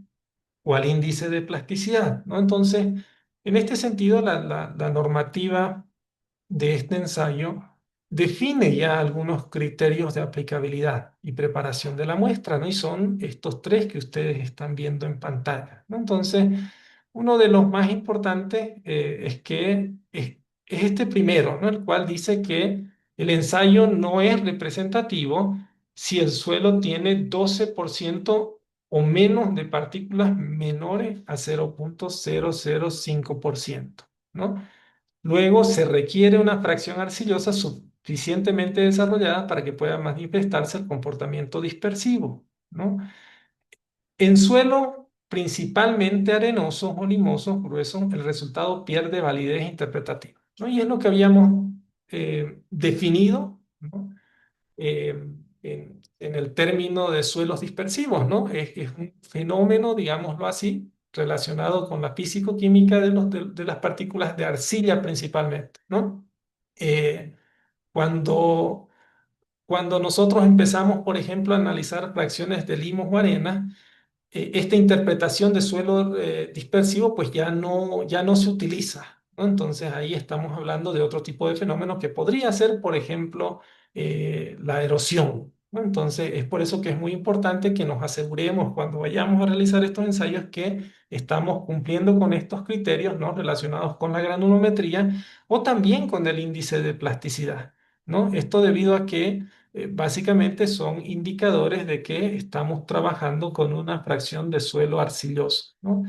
o al índice de plasticidad, ¿no? Entonces, en este sentido, la normativa de este ensayo define ya algunos criterios de aplicabilidad y preparación de la muestra, ¿no? Y son estos tres que ustedes están viendo en pantalla, ¿no? Entonces, uno de los más importantes es este primero, ¿no? El cual dice que el ensayo no es representativo si el suelo tiene 12% o menos de partículas menores a 0,005%, ¿no? Luego se requiere una fracción arcillosa suficientemente desarrollada para que pueda manifestarse el comportamiento dispersivo, ¿no? En suelo principalmente arenosos o limosos gruesos, el resultado pierde validez interpretativa, ¿no? Y es lo que habíamos definido, ¿no? eh, en el término de suelos dispersivos, ¿no? Es un fenómeno, digámoslo así, relacionado con la físico-química de las partículas de arcilla principalmente, ¿no? Eh, cuando, cuando nosotros empezamos, por ejemplo, a analizar fracciones de limos o arena, esta interpretación de suelo dispersivo pues ya no se utiliza, ¿no? Entonces ahí estamos hablando de otro tipo de fenómeno que podría ser, por ejemplo, la erosión, ¿no? Entonces es por eso que es muy importante que nos aseguremos cuando vayamos a realizar estos ensayos que estamos cumpliendo con estos criterios, ¿no? Relacionados con la granulometría o también con el índice de plasticidad, ¿no? Esto debido a que básicamente son indicadores de que estamos trabajando con una fracción de suelo arcilloso, ¿no?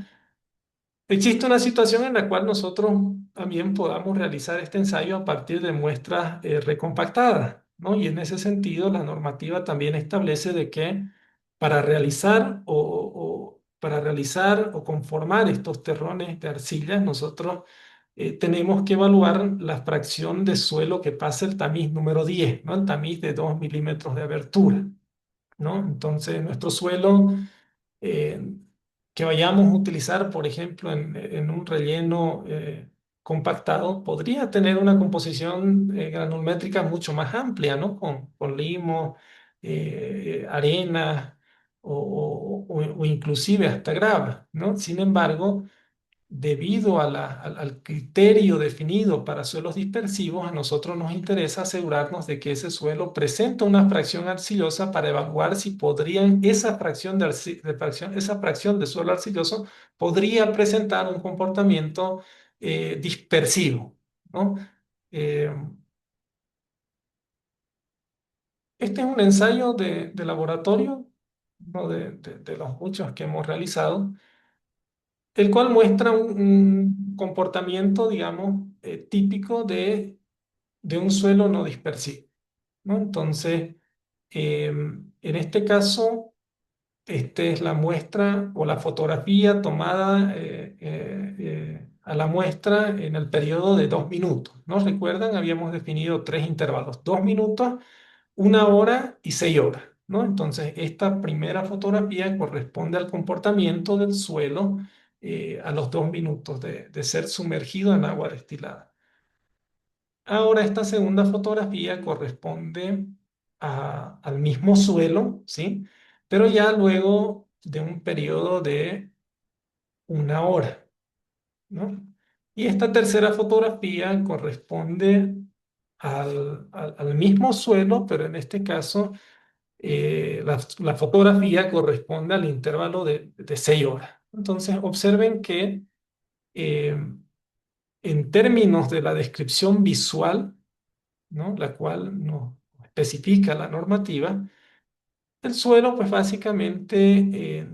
Existe una situación en la cual nosotros también podamos realizar este ensayo a partir de muestras recompactadas, ¿no? Y en ese sentido, la normativa también establece de que para realizar o conformar estos terrones de arcilla, nosotros tenemos que evaluar la fracción de suelo que pasa el tamiz número 10, ¿no? El tamiz de 2 milímetros de abertura, ¿no? Entonces, nuestro suelo eh, que vayamos a utilizar, por ejemplo, en un relleno compactado, podría tener una composición granulométrica mucho más amplia, ¿no? Con limos, arena o inclusive hasta grava, ¿no? Sin embargo, debido al criterio definido para suelos dispersivos, a nosotros nos interesa asegurarnos de que ese suelo presenta una fracción arcillosa para evaluar si esa fracción de suelo arcilloso podría presentar un comportamiento dispersivo, ¿no? Eh, este es un ensayo de laboratorio, ¿no? De los muchos que hemos realizado, el cual muestra un comportamiento, digamos, típico de un suelo no dispersivo, ¿no? Entonces, en este caso, esta es la muestra o la fotografía tomada a la muestra en el periodo de 2 minutos, ¿no? Recuerdan, habíamos definido tres intervalos: 2 minutos, 1 hora y 6 horas, ¿no? Entonces, esta primera fotografía corresponde al comportamiento del suelo a los 2 minutos de ser sumergido en agua destilada. Ahora, esta segunda fotografía corresponde al mismo suelo, ¿sí? Pero ya luego de un periodo de 1 hora, ¿no? Y esta tercera fotografía corresponde al mismo suelo, pero en este caso la fotografía corresponde al intervalo de 6 horas. Entonces, observen que eh, en términos de la descripción visual, ¿no? La cual nos especifica la normativa, El suelo, pues básicamente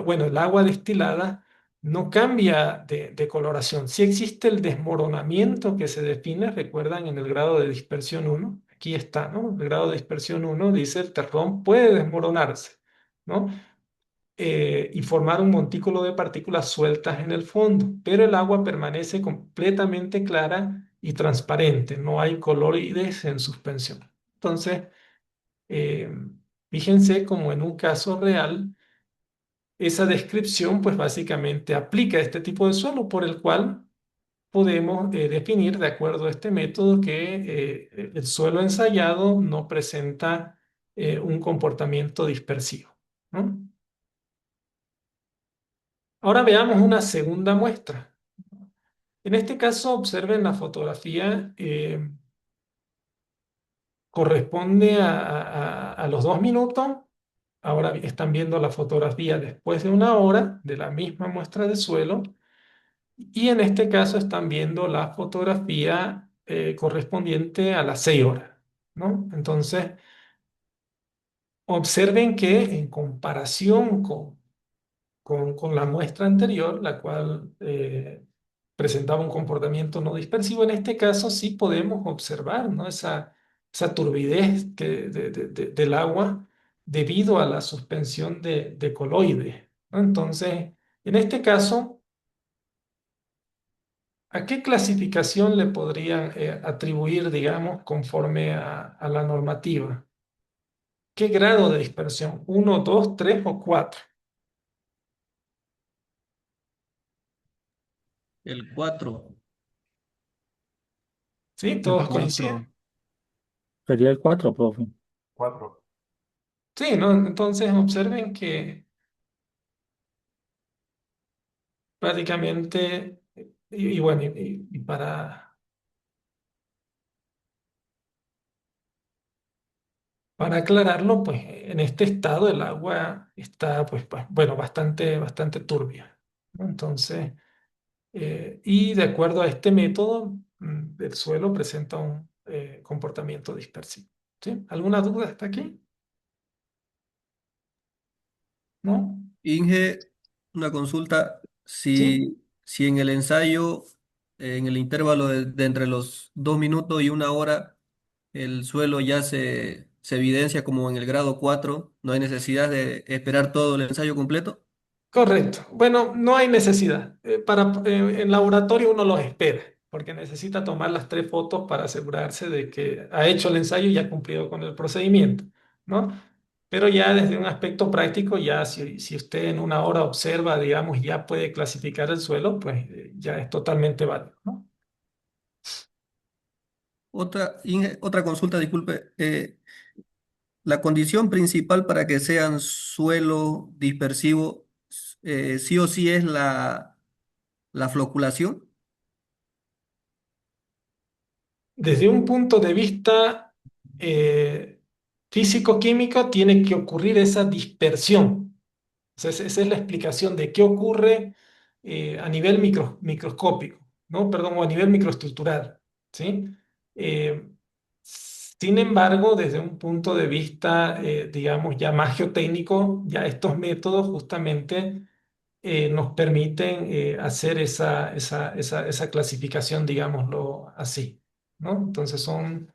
bueno, el agua destilada no cambia de coloración. Sí existe el desmoronamiento que se define, recuerdan, en el grado de dispersión uno. Aquí está, ¿no? El grado de dispersión uno dice el terrón puede desmoronarse, ¿no? Y formar un montículo de partículas sueltas en el fondo, pero el agua permanece completamente clara y transparente, no hay colorides en suspensión. Entonces, eh, fíjense como en un caso real, esa descripción pues básicamente aplica a este tipo de suelo por el cual podemos definir de acuerdo a este método que el suelo ensayado no presenta un comportamiento dispersivo, ¿no? Ahora veamos una segunda muestra. En este caso, observen la fotografía, corresponde a los 2 minutos. Ahora están viendo la fotografía después de una hora de la misma muestra de suelo y en este caso están viendo la fotografía correspondiente a las 6 horas, ¿no? Entonces, observen que en comparación con la muestra anterior, la cual presentaba un comportamiento no dispersivo, en este caso sí podemos observar, ¿no? Esa turbidez del agua debido a la suspensión de coloides, ¿no? Entonces, en este caso, ¿a qué clasificación le podrían atribuir, digamos, conforme a la normativa? ¿Qué grado de dispersión? ¿Uno, dos, tres o cuatro? El 4. ¿Sí? El ¿Todos cuatro. coinciden? Sería el 4, profe. Cuatro. Sí, ¿no? Entonces observen que prácticamente, y bueno, y para aclararlo, pues en este estado el agua está, pues, bueno, bastante turbia, ¿no? Entonces, y de acuerdo a este método, el suelo presenta un comportamiento dispersivo. ¿Sí? ¿Alguna duda hasta aquí? ¿No? Inge, una consulta. ¿Sí? Si en el ensayo, en el intervalo de entre los 2 minutos y una hora, el suelo ya se evidencia como en el grado 4, no hay necesidad de esperar todo el ensayo completo. Correcto. Bueno, no hay necesidad. En laboratorio uno los espera, porque necesita tomar las 3 fotos para asegurarse de que ha hecho el ensayo y ha cumplido con el procedimiento, ¿no? Pero ya desde un aspecto práctico, ya si usted en una hora observa, digamos, ya puede clasificar el suelo, pues ya es totalmente válido, ¿no? Inge, otra consulta, disculpe. La condición principal para que sean suelo dispersivo, sí o sí es la floculación. Desde un punto de vista eh, físico-químico, tiene que ocurrir esa dispersión. Esa es la explicación de qué ocurre a nivel microscópico, ¿no? Perdón, o a nivel microestructural, ¿sí? Eh, Sin embargo, desde un punto de vista, digamos, ya más geotécnico, ya estos métodos justamente nos permiten hacer esa clasificación, digámoslo así, ¿no? Entonces son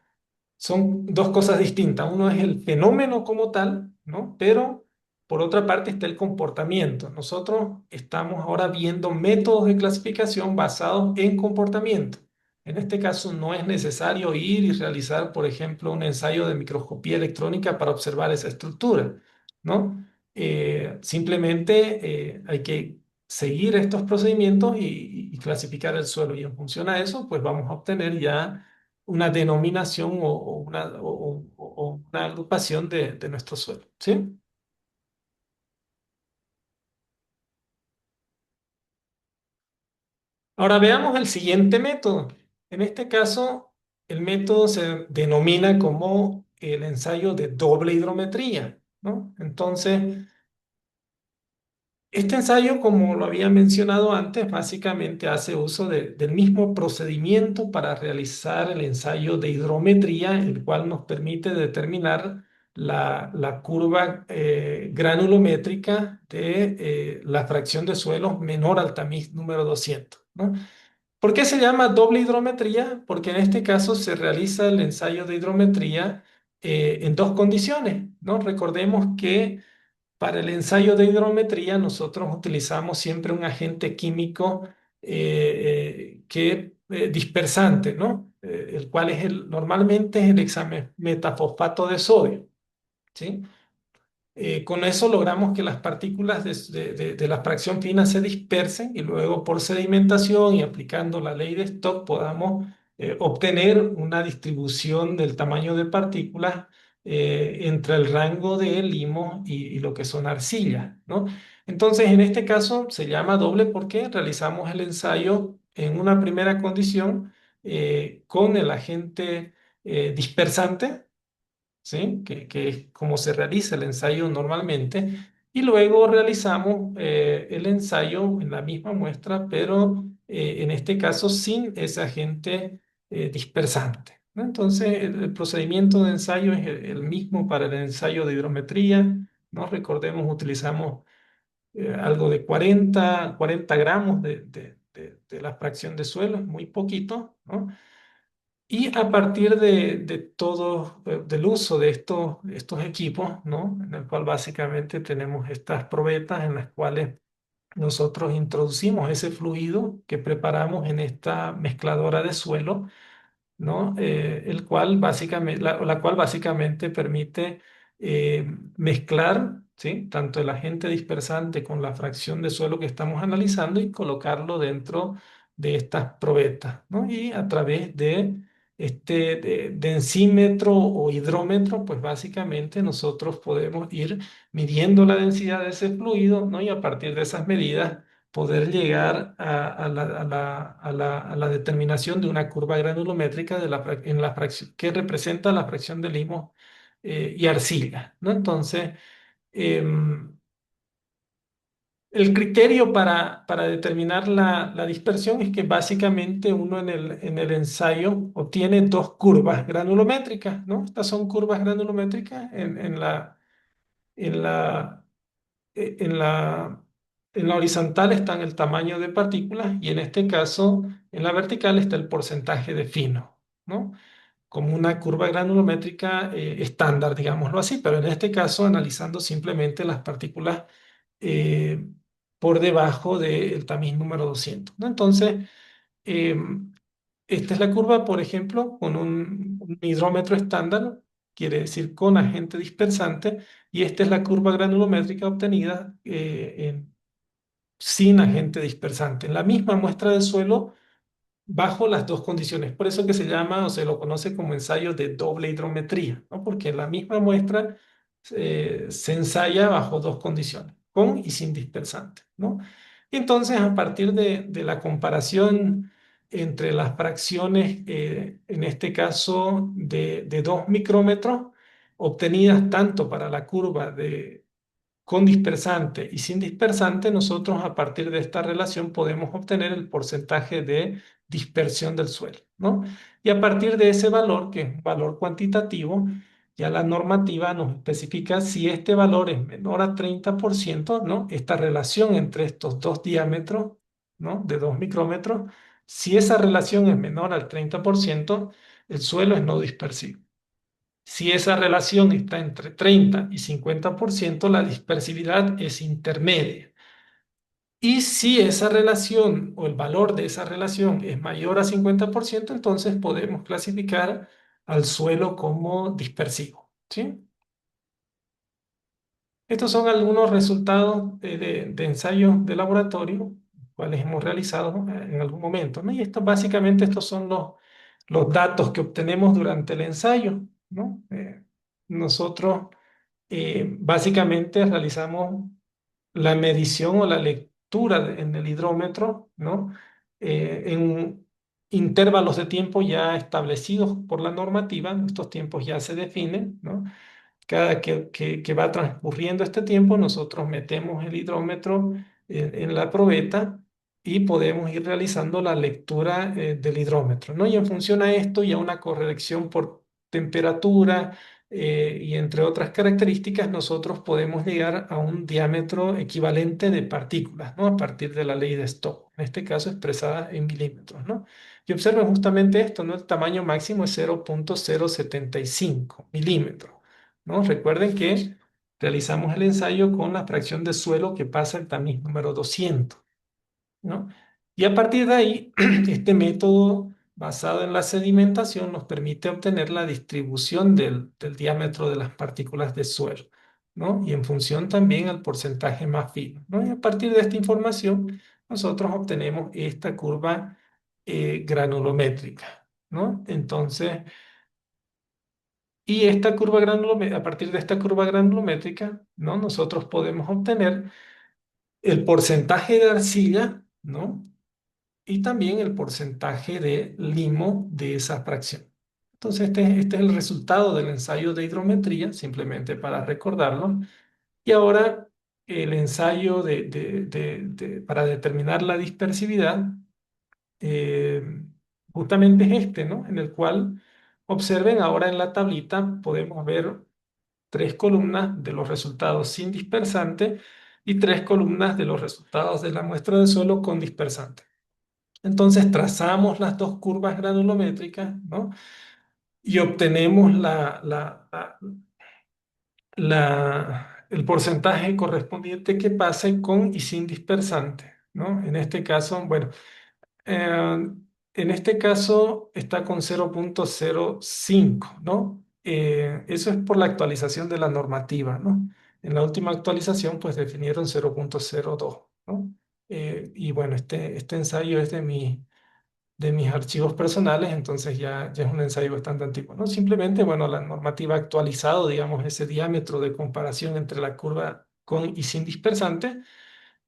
dos cosas distintas. Uno es el fenómeno como tal, ¿no? Pero por otra parte está el comportamiento. Nosotros estamos ahora viendo métodos de clasificación basados en comportamiento. En este caso no es necesario ir y realizar, por ejemplo, un ensayo de microscopía electrónica para observar esa estructura, ¿no? Simplemente hay que seguir estos procedimientos y clasificar el suelo. Y en función a eso, pues vamos a obtener ya una denominación o una agrupación de nuestro suelo, ¿sí? Ahora veamos el siguiente método. En este caso, el método se denomina como el ensayo de doble hidrometría, ¿no? Entonces, este ensayo, como lo había mencionado antes, básicamente hace uso del mismo procedimiento para realizar el ensayo de hidrometría, el cual nos permite determinar la curva granulométrica de la fracción de suelos menor al tamiz número 200, ¿no? ¿Por qué se llama doble hidrometría? Porque en este caso se realiza el ensayo de hidrometría en dos condiciones, ¿no? Recordemos que para el ensayo de hidrometría nosotros utilizamos siempre un agente químico dispersante, ¿no? El cual es normalmente es el hexametafosfato de sodio, ¿sí? Con eso logramos que las partículas de la fracción fina se dispersen y luego por sedimentación y aplicando la ley de Stokes podamos obtener una distribución del tamaño de partículas entre el rango de limo y lo que son arcillas, ¿no? Entonces, en este caso se llama doble porque realizamos el ensayo en una primera condición con el agente dispersante, ¿sí? Que es como se realiza el ensayo normalmente, y luego realizamos el ensayo en la misma muestra, pero en este caso sin ese agente dispersante, ¿no? Entonces, el procedimiento de ensayo es el mismo para el ensayo de hidrometría, ¿no? Recordemos, utilizamos algo de 40 gramos de la fracción de suelo, es muy poquito, ¿no? Y a partir de todo, del uso de estos equipos, ¿no? En el cual básicamente tenemos estas probetas en las cuales nosotros introducimos ese fluido que preparamos en esta mezcladora de suelo, ¿no? El cual básicamente, la cual básicamente permite mezclar, ¿sí? Tanto el agente dispersante con la fracción de suelo que estamos analizando y colocarlo dentro de estas probetas, ¿no? Y a través de este densímetro o hidrómetro, pues básicamente nosotros podemos ir midiendo la densidad de ese fluido, ¿no? Y a partir de esas medidas poder llegar a la determinación de una curva granulométrica en la fracción, que representa la fracción de limos y arcilla, ¿no? Entonces, em, el criterio para determinar la dispersión es que básicamente uno en el ensayo obtiene dos curvas granulométricas, ¿no? Estas son curvas granulométricas en la en la horizontal está el tamaño de partículas y en este caso en la vertical está el porcentaje de fino, ¿no? Como una curva granulométrica estándar, digámoslo así, pero en este caso analizando simplemente las partículas eh, por debajo del tamiz número 200, ¿no? Entonces, esta es la curva, por ejemplo, con un hidrómetro estándar, quiere decir con agente dispersante, y esta es la curva granulométrica obtenida sin agente dispersante. En la misma muestra de suelo bajo las dos condiciones. Por eso que se llama o se lo conoce como ensayo de doble hidrometría, ¿no? Porque la misma muestra se ensaya bajo dos condiciones, con y sin dispersante, ¿no? Y entonces, a partir de la comparación entre las fracciones, en este caso de 2 micrómetros, obtenidas tanto para la curva con dispersante y sin dispersante, nosotros a partir de esta relación podemos obtener el porcentaje de dispersión del suelo, ¿no? Y a partir de ese valor, que es un valor cuantitativo, ya la normativa nos especifica si este valor es menor a 30%, ¿no? Esta relación entre estos dos diámetros, ¿no? De 2 micrómetros, si esa relación es menor al 30%, el suelo es no dispersivo. Si esa relación está entre 30 y 50%, la dispersividad es intermedia. Y si esa relación o el valor de esa relación es mayor a 50%, entonces podemos clasificar al suelo como dispersivo, ¿sí? Estos son algunos resultados de ensayos de laboratorio, cuales hemos realizado en algún momento, ¿no? Y básicamente estos son los datos que obtenemos durante el ensayo, ¿no? Nosotros básicamente realizamos la medición o la lectura en el hidrómetro, ¿no? En intervalos de tiempo ya establecidos por la normativa, estos tiempos ya se definen, ¿no? Cada que va transcurriendo este tiempo, nosotros metemos el hidrómetro en la probeta y podemos ir realizando la lectura del hidrómetro, ¿no? Y en función a esto y a una corrección por temperatura y entre otras características, nosotros podemos llegar a un diámetro equivalente de partículas, ¿no? A partir de la ley de Stokes, en este caso expresada en milímetros, ¿no? Y observen justamente esto, ¿no? El tamaño máximo es 0,075 milímetros, ¿no? Recuerden que realizamos el ensayo con la fracción de suelo que pasa el tamiz número 200, ¿no? Y a partir de ahí, este método basado en la sedimentación nos permite obtener la distribución del diámetro de las partículas de suelo, ¿no? Y en función también al porcentaje más fino, ¿no? Y a partir de esta información, nosotros obtenemos esta curva granulométrica, ¿no? Entonces, y esta curva a partir de esta curva granulométrica, ¿no? Nosotros podemos obtener el porcentaje de arcilla, ¿no? Y también el porcentaje de limo de esa fracción. Entonces, este es el resultado del ensayo de hidrometría, simplemente para recordarlo. Y ahora el ensayo para determinar la dispersividad, eh, justamente es este, ¿no? En el cual, observen ahora en la tablita, podemos ver tres columnas de los resultados sin dispersante y tres columnas de los resultados de la muestra de suelo con dispersante. Entonces trazamos las dos curvas granulométricas, ¿no? Y obtenemos el porcentaje correspondiente que pase con y sin dispersante, ¿no? En este caso, bueno, eh, en este caso está con 0,05, ¿no? Eso es por la actualización de la normativa, ¿no? En la última actualización, pues definieron 0,02, ¿no? Y bueno, este ensayo es de mis archivos personales, entonces ya es un ensayo bastante antiguo, ¿no? Simplemente, bueno, la normativa ha actualizado, digamos, ese diámetro de comparación entre la curva con y sin dispersante,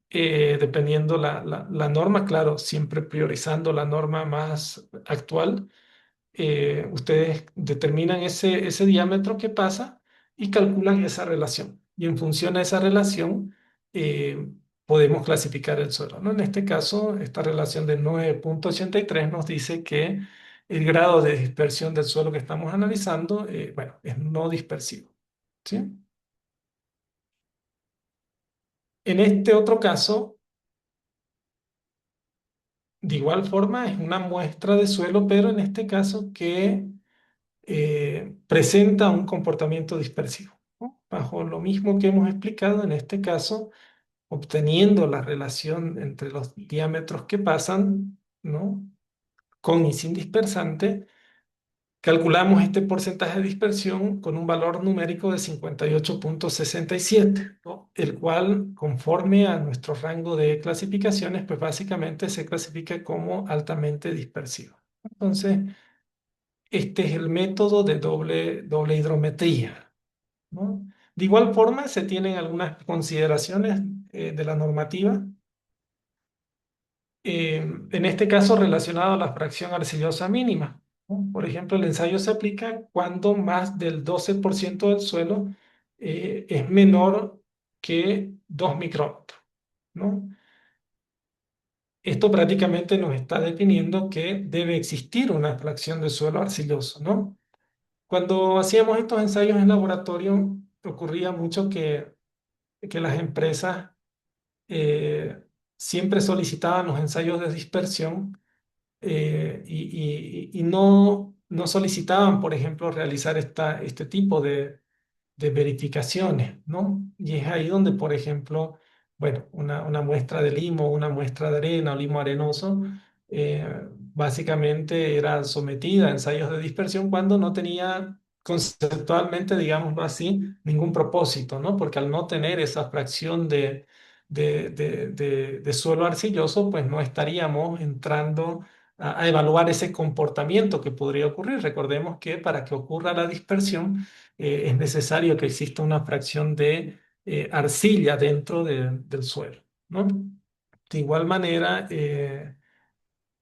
dependiendo la norma, claro, siempre priorizando la norma más actual. Ustedes determinan ese diámetro que pasa y calculan esa relación. Y en función a esa relación, podemos clasificar el suelo, ¿no? En este caso, esta relación de 9,83 nos dice que el grado de dispersión del suelo que estamos analizando, bueno, es no dispersivo, ¿sí? En este otro caso, de igual forma, es una muestra de suelo, pero en este caso que presenta un comportamiento dispersivo, ¿no? Bajo lo mismo que hemos explicado en este caso, obteniendo la relación entre los diámetros que pasan, ¿no? Con y sin dispersante, calculamos este porcentaje de dispersión con un valor numérico de 58,67, ¿no? El cual, conforme a nuestro rango de clasificaciones, pues básicamente se clasifica como altamente dispersivo. Entonces, este es el método de doble hidrometría, ¿no? De igual forma, se tienen algunas consideraciones de la normativa, en este caso relacionado a la fracción arcillosa mínima, ¿no? Por ejemplo, el ensayo se aplica cuando más del 12% del suelo es menor que 2 micrómetros, ¿no? Esto prácticamente nos está definiendo que debe existir una fracción de suelo arcilloso, ¿no? Cuando hacíamos estos ensayos en laboratorio, ocurría mucho que las empresas eh, siempre solicitaban los ensayos de dispersión, y no solicitaban, por ejemplo, realizar este tipo de verificaciones, ¿no? Y es ahí donde, por ejemplo, bueno, una muestra de limo, una muestra de arena o limo arenoso, básicamente era sometida a ensayos de dispersión cuando no tenía conceptualmente, digámoslo así, ningún propósito, ¿no? Porque al no tener esa fracción de suelo arcilloso, pues no estaríamos entrando a evaluar ese comportamiento que podría ocurrir. Recordemos que para que ocurra la dispersión, es necesario que exista una fracción de arcilla dentro del suelo, ¿no? De igual manera,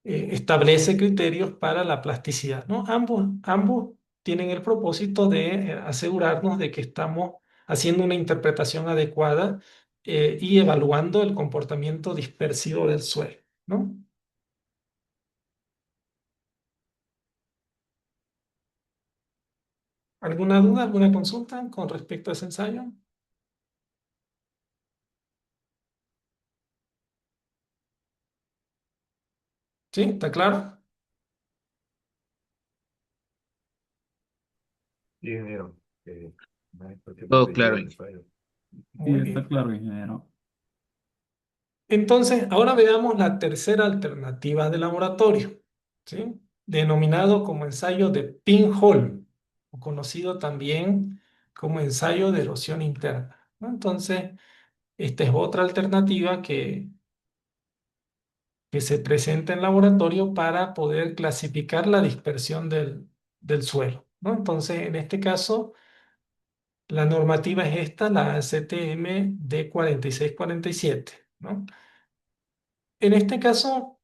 establece criterios para la plasticidad, ¿no? Ambos tienen el propósito de asegurarnos de que estamos haciendo una interpretación adecuada y evaluando el comportamiento dispersivo del suelo, ¿no? ¿Alguna duda, alguna consulta con respecto a ese ensayo? ¿Sí? ¿Está claro? Todo claro. Sí, Muy está bien. claro, ingeniero. Entonces, ahora veamos la tercera alternativa de laboratorio, ¿sí? Denominado como ensayo de pinhole, o conocido también como ensayo de erosión interna, ¿no? Entonces, esta es otra alternativa que se presenta en laboratorio para poder clasificar la dispersión del suelo, ¿no? Entonces, en este caso, la normativa es esta, la ACTM D4647, ¿no? En este caso,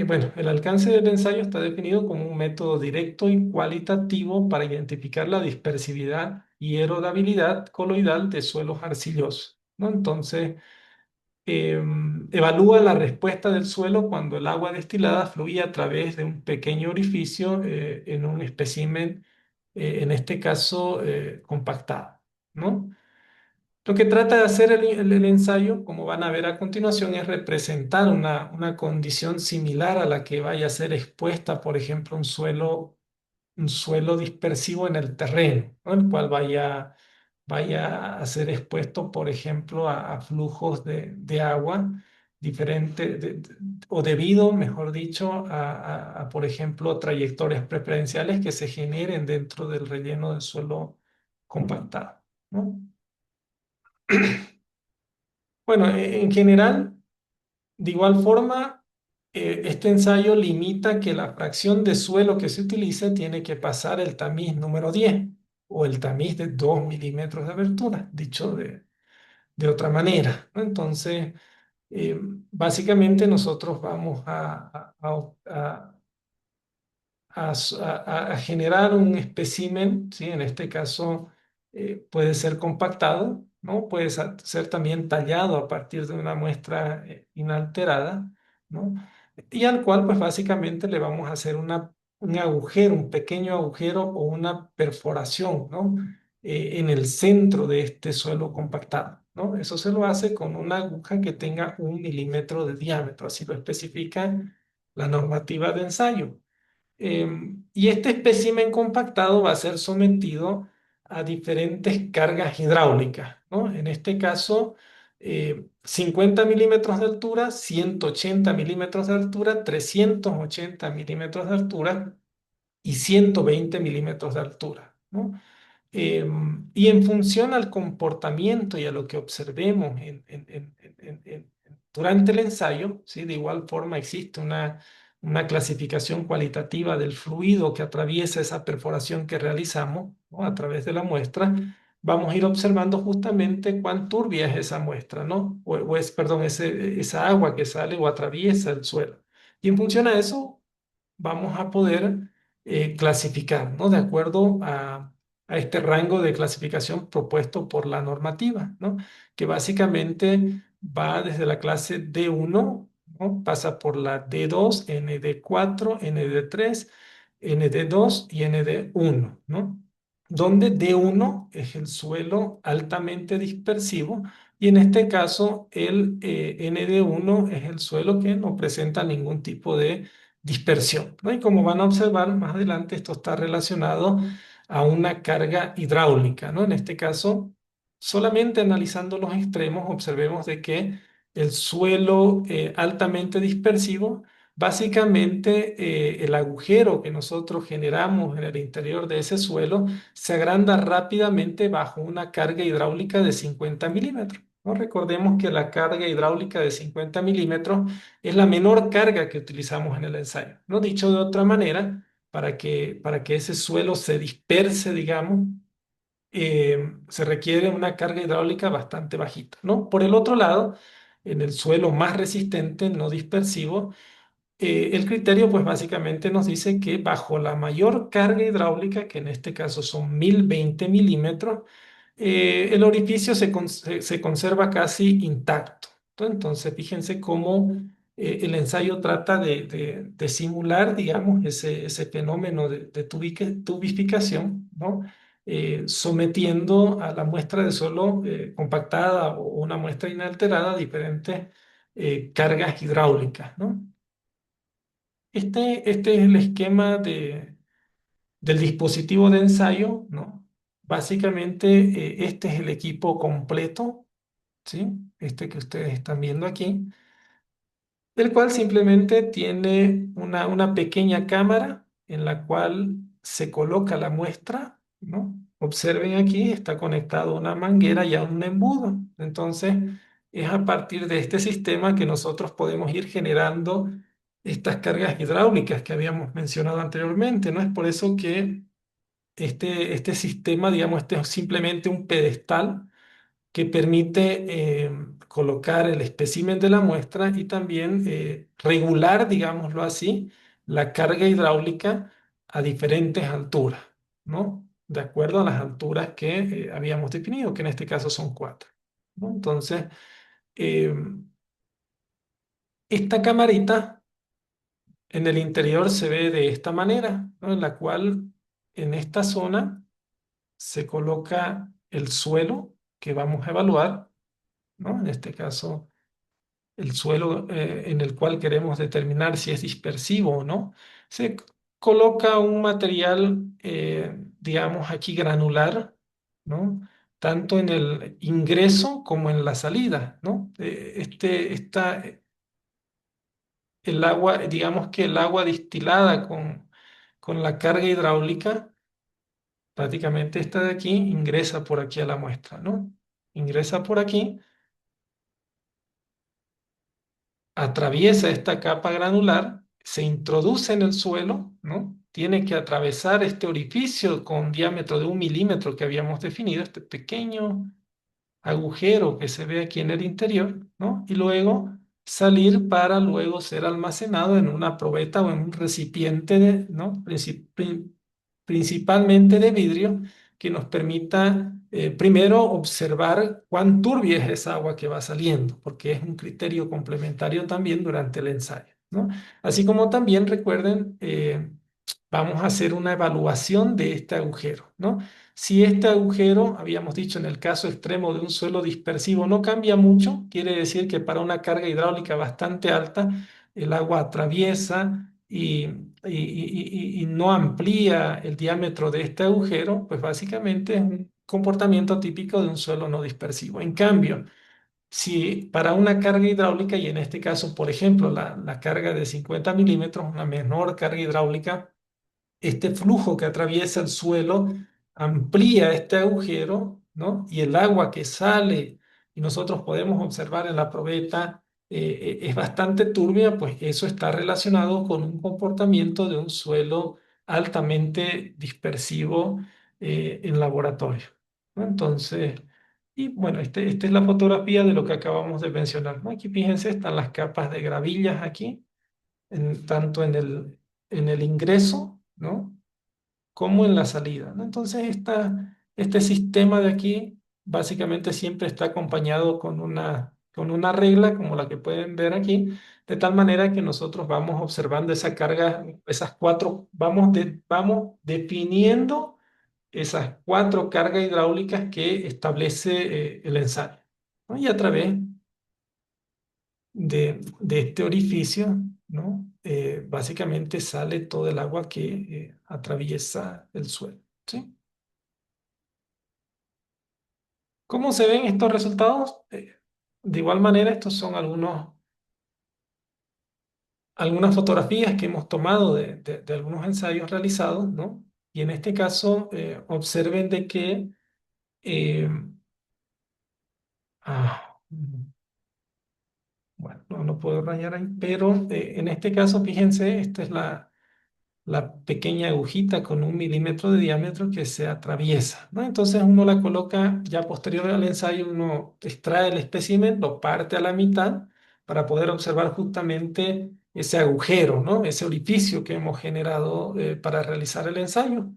bueno, el alcance del ensayo está definido como un método directo y cualitativo para identificar la dispersividad y erodibilidad coloidal de suelos arcillosos, ¿no? Entonces, evalúa la respuesta del suelo cuando el agua destilada fluye a través de un pequeño orificio en un espécimen, en este caso, compactado, ¿no? Lo que trata de hacer el ensayo, como van a ver a continuación, es representar una condición similar a la que vaya a ser expuesta, por ejemplo, un suelo dispersivo en el terreno, ¿no? El cual vaya a ser expuesto, por ejemplo, a flujos de agua diferente, o debido, mejor dicho, por ejemplo, trayectorias preferenciales que se generen dentro del relleno del suelo compactado, ¿no? Bueno, en general, de igual forma, este ensayo limita que la fracción de suelo que se utilice tiene que pasar el tamiz número 10 o el tamiz de 2 milímetros de abertura, dicho de otra manera, ¿no? Entonces, básicamente nosotros vamos a generar un espécimen, ¿sí? En este caso puede ser compactado, ¿no? Puede ser también tallado a partir de una muestra inalterada, ¿no? Y al cual pues básicamente le vamos a hacer un agujero, un pequeño agujero o una perforación, ¿no? En el centro de este suelo compactado, ¿no? Eso se lo hace con una aguja que tenga 1 milímetro de diámetro, así lo especifica la normativa de ensayo. Y este espécimen compactado va a ser sometido a diferentes cargas hidráulicas, ¿no? En este caso, 50 milímetros de altura, 180 milímetros de altura, 380 milímetros de altura y 120 milímetros de altura, ¿no? Y en función al comportamiento y a lo que observemos durante el ensayo, ¿sí? De igual forma existe una clasificación cualitativa del fluido que atraviesa esa perforación que realizamos, ¿no? A través de la muestra. Vamos a ir observando justamente cuán turbia es esa muestra, ¿no? Perdón, esa agua que sale o atraviesa el suelo. Y en función a eso, vamos a poder clasificar, ¿no? De acuerdo a este rango de clasificación propuesto por la normativa, ¿no? Que básicamente va desde la clase D1, ¿no? Pasa por la D2, ND4, ND3, ND2 y ND1, ¿no? Donde D1 es el suelo altamente dispersivo y en este caso el ND1 es el suelo que no presenta ningún tipo de dispersión, ¿no? Y como van a observar más adelante, esto está relacionado a una carga hidráulica, ¿no? En este caso, solamente analizando los extremos, observemos de que el suelo altamente dispersivo, básicamente el agujero que nosotros generamos en el interior de ese suelo se agranda rápidamente bajo una carga hidráulica de 50 milímetros, ¿no? Recordemos que la carga hidráulica de 50 milímetros es la menor carga que utilizamos en el ensayo, ¿no? Dicho de otra manera, para que ese suelo se disperse, digamos, se requiere una carga hidráulica bastante bajita, ¿no? Por el otro lado, en el suelo más resistente, no dispersivo, el criterio, pues básicamente nos dice que bajo la mayor carga hidráulica, que en este caso son 1020 milímetros, el orificio se conserva casi intacto, ¿no? Entonces, fíjense cómo el ensayo trata de simular, digamos, ese fenómeno de tubificación, ¿no? sometiendo a la muestra de suelo compactada o una muestra inalterada a diferentes cargas hidráulicas, ¿no? Este es el esquema del dispositivo de ensayo, ¿no? Básicamente, este es el equipo completo, ¿sí? Este que ustedes están viendo aquí, el cual simplemente tiene una pequeña cámara en la cual se coloca la muestra, ¿no? Observen aquí, está conectado a una manguera y a un embudo. Entonces, es a partir de este sistema que nosotros podemos ir generando estas cargas hidráulicas que habíamos mencionado anteriormente, ¿no? Es por eso que este sistema, digamos, este es simplemente un pedestal que permite colocar el espécimen de la muestra y también regular, digámoslo así, la carga hidráulica a diferentes alturas, ¿no? De acuerdo a las alturas que habíamos definido, que en este caso son cuatro, ¿no? Entonces, eh, esta camarita en el interior se ve de esta manera, ¿no? En la cual en esta zona se coloca el suelo que vamos a evaluar, ¿no? En este caso, el suelo en el cual queremos determinar si es dispersivo o no. Se coloca un material, digamos, aquí granular, ¿no? Tanto en el ingreso como en la salida, ¿no? El agua, digamos que el agua destilada con la carga hidráulica, prácticamente esta de aquí, ingresa por aquí a la muestra, ¿no? Ingresa por aquí, atraviesa esta capa granular, se introduce en el suelo, ¿no? Tiene que atravesar este orificio con diámetro de 1 milímetro que habíamos definido, este pequeño agujero que se ve aquí en el interior, ¿no? Y luego salir para luego ser almacenado en una probeta o en un recipiente, ¿no? Principalmente de vidrio, que nos permita primero observar cuán turbia es esa agua que va saliendo, porque es un criterio complementario también durante el ensayo, ¿no? Así como también recuerden, vamos a hacer una evaluación de este agujero, ¿no? Si este agujero, habíamos dicho en el caso extremo de un suelo dispersivo, no cambia mucho, quiere decir que para una carga hidráulica bastante alta, el agua atraviesa y no amplía el diámetro de este agujero, pues básicamente es un comportamiento típico de un suelo no dispersivo. En cambio, si para una carga hidráulica, y en este caso, por ejemplo, la carga de 50 milímetros, una menor carga hidráulica, este flujo que atraviesa el suelo amplía este agujero, ¿no? Y el agua que sale y nosotros podemos observar en la probeta es bastante turbia, pues eso está relacionado con un comportamiento de un suelo altamente dispersivo en laboratorio, ¿no? Entonces, y bueno, esta es la fotografía de lo que acabamos de mencionar, ¿no? Aquí fíjense, están las capas de gravillas aquí, tanto en el ingreso, ¿no? Como en la salida, ¿no? Entonces, este sistema de aquí básicamente siempre está acompañado con una regla, como la que pueden ver aquí, de tal manera que nosotros vamos observando esa carga, esas cuatro, vamos definiendo esas cuatro cargas hidráulicas que establece el ensayo, ¿no? Y a través de este orificio, ¿no? Básicamente sale todo el agua que atraviesa el suelo, ¿sí? ¿Cómo se ven estos resultados? De igual manera, estos son algunas fotografías que hemos tomado de algunos ensayos realizados, ¿no? Y en este caso, observen de que, eh, bueno, no puedo rayar ahí, pero en este caso, fíjense, esta es la pequeña agujita con 1 milímetro de diámetro que se atraviesa, ¿no? Entonces uno la coloca ya posterior al ensayo, uno extrae el espécimen, lo parte a la mitad para poder observar justamente ese agujero, ¿no? Ese orificio que hemos generado para realizar el ensayo.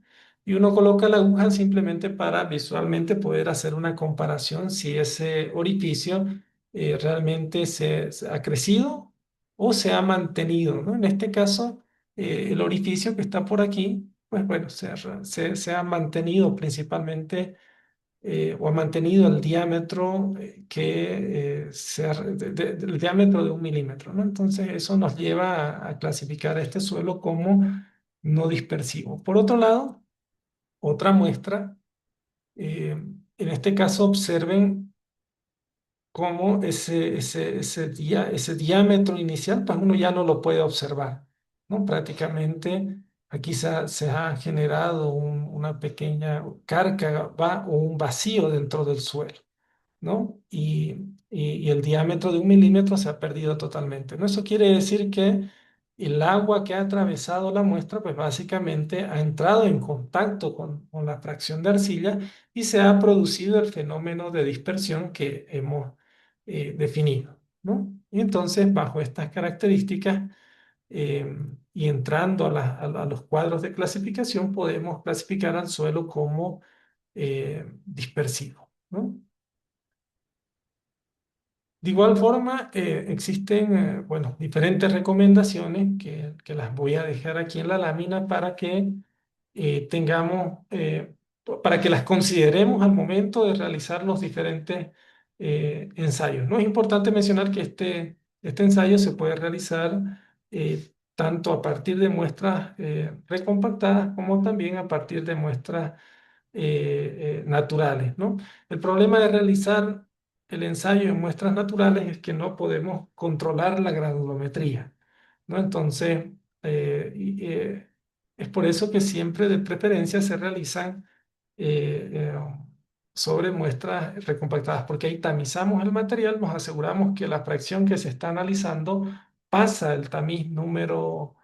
Y uno coloca la aguja simplemente para visualmente poder hacer una comparación si ese orificio realmente se ha crecido o se ha mantenido, ¿no? En este caso el orificio que está por aquí pues bueno, se ha mantenido principalmente o ha mantenido el diámetro del diámetro de 1 milímetro, ¿no? Entonces eso nos lleva a clasificar a este suelo como no dispersivo. Por otro lado, otra muestra, en este caso observen cómo ese diámetro inicial, pues uno ya no lo puede observar, ¿no? Prácticamente aquí se ha generado una pequeña cárcava o un vacío dentro del suelo, ¿no? Y el diámetro de 1 milímetro se ha perdido totalmente, ¿no? Eso quiere decir que el agua que ha atravesado la muestra, pues básicamente ha entrado en contacto con la fracción de arcilla y se ha producido el fenómeno de dispersión que hemos definido, ¿no? Y entonces, bajo estas características y entrando a los cuadros de clasificación, podemos clasificar al suelo como dispersivo, ¿no? De igual forma, existen, bueno, diferentes recomendaciones que las voy a dejar aquí en la lámina para que tengamos, para que las consideremos al momento de realizar los diferentes ensayos, ¿no? Es importante mencionar que este ensayo se puede realizar tanto a partir de muestras recompactadas como también a partir de muestras naturales, ¿no? El problema de realizar el ensayo en muestras naturales es que no podemos controlar la granulometría, ¿no? Entonces, es por eso que siempre de preferencia se realizan eh, eh, sobre muestras recompactadas, porque ahí tamizamos el material, nos aseguramos que la fracción que se está analizando pasa el tamiz número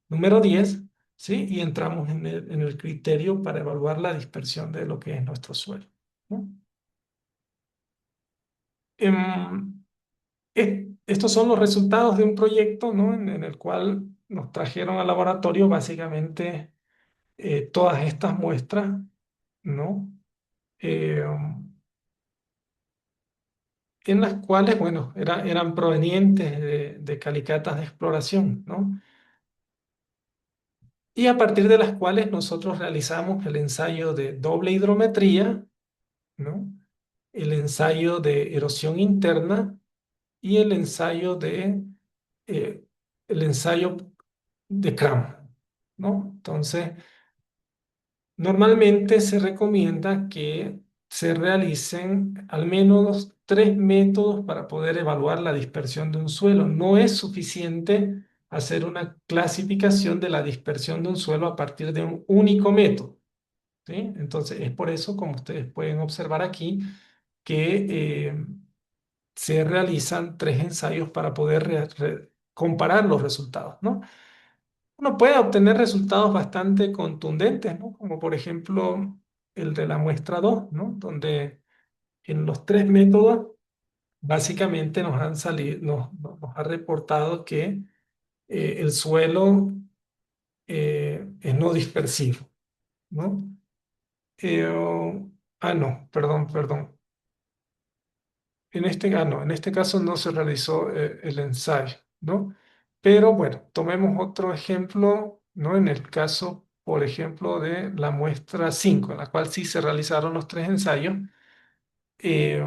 10, ¿sí? Y entramos en el criterio para evaluar la dispersión de lo que es nuestro suelo, ¿no? Em, Estos son los resultados de un proyecto, ¿no? En el cual nos trajeron al laboratorio básicamente todas estas muestras, ¿no? Eh, en las cuales, bueno, eran provenientes de calicatas de exploración, ¿no? Y a partir de las cuales nosotros realizamos el ensayo de doble hidrometría, ¿no? El ensayo de erosión interna y eh, el ensayo de Cram, ¿no? Entonces, normalmente se recomienda que se realicen al menos 3 métodos para poder evaluar la dispersión de un suelo. No es suficiente hacer una clasificación de la dispersión de un suelo a partir de un único método, ¿sí? Entonces, es por eso, como ustedes pueden observar aquí, que se realizan 3 ensayos para poder comparar los resultados, ¿no? Uno puede obtener resultados bastante contundentes, ¿no? Como por ejemplo el de la muestra 2, ¿no? Donde en los 3 métodos básicamente nos han salido, nos ha reportado que el suelo es no dispersivo, ¿no? No, perdón. No, en este caso no se realizó el ensayo, ¿no? Pero bueno, tomemos otro ejemplo, ¿no? En el caso, por ejemplo, de la muestra 5, en la cual sí se realizaron los 3 ensayos. Eh,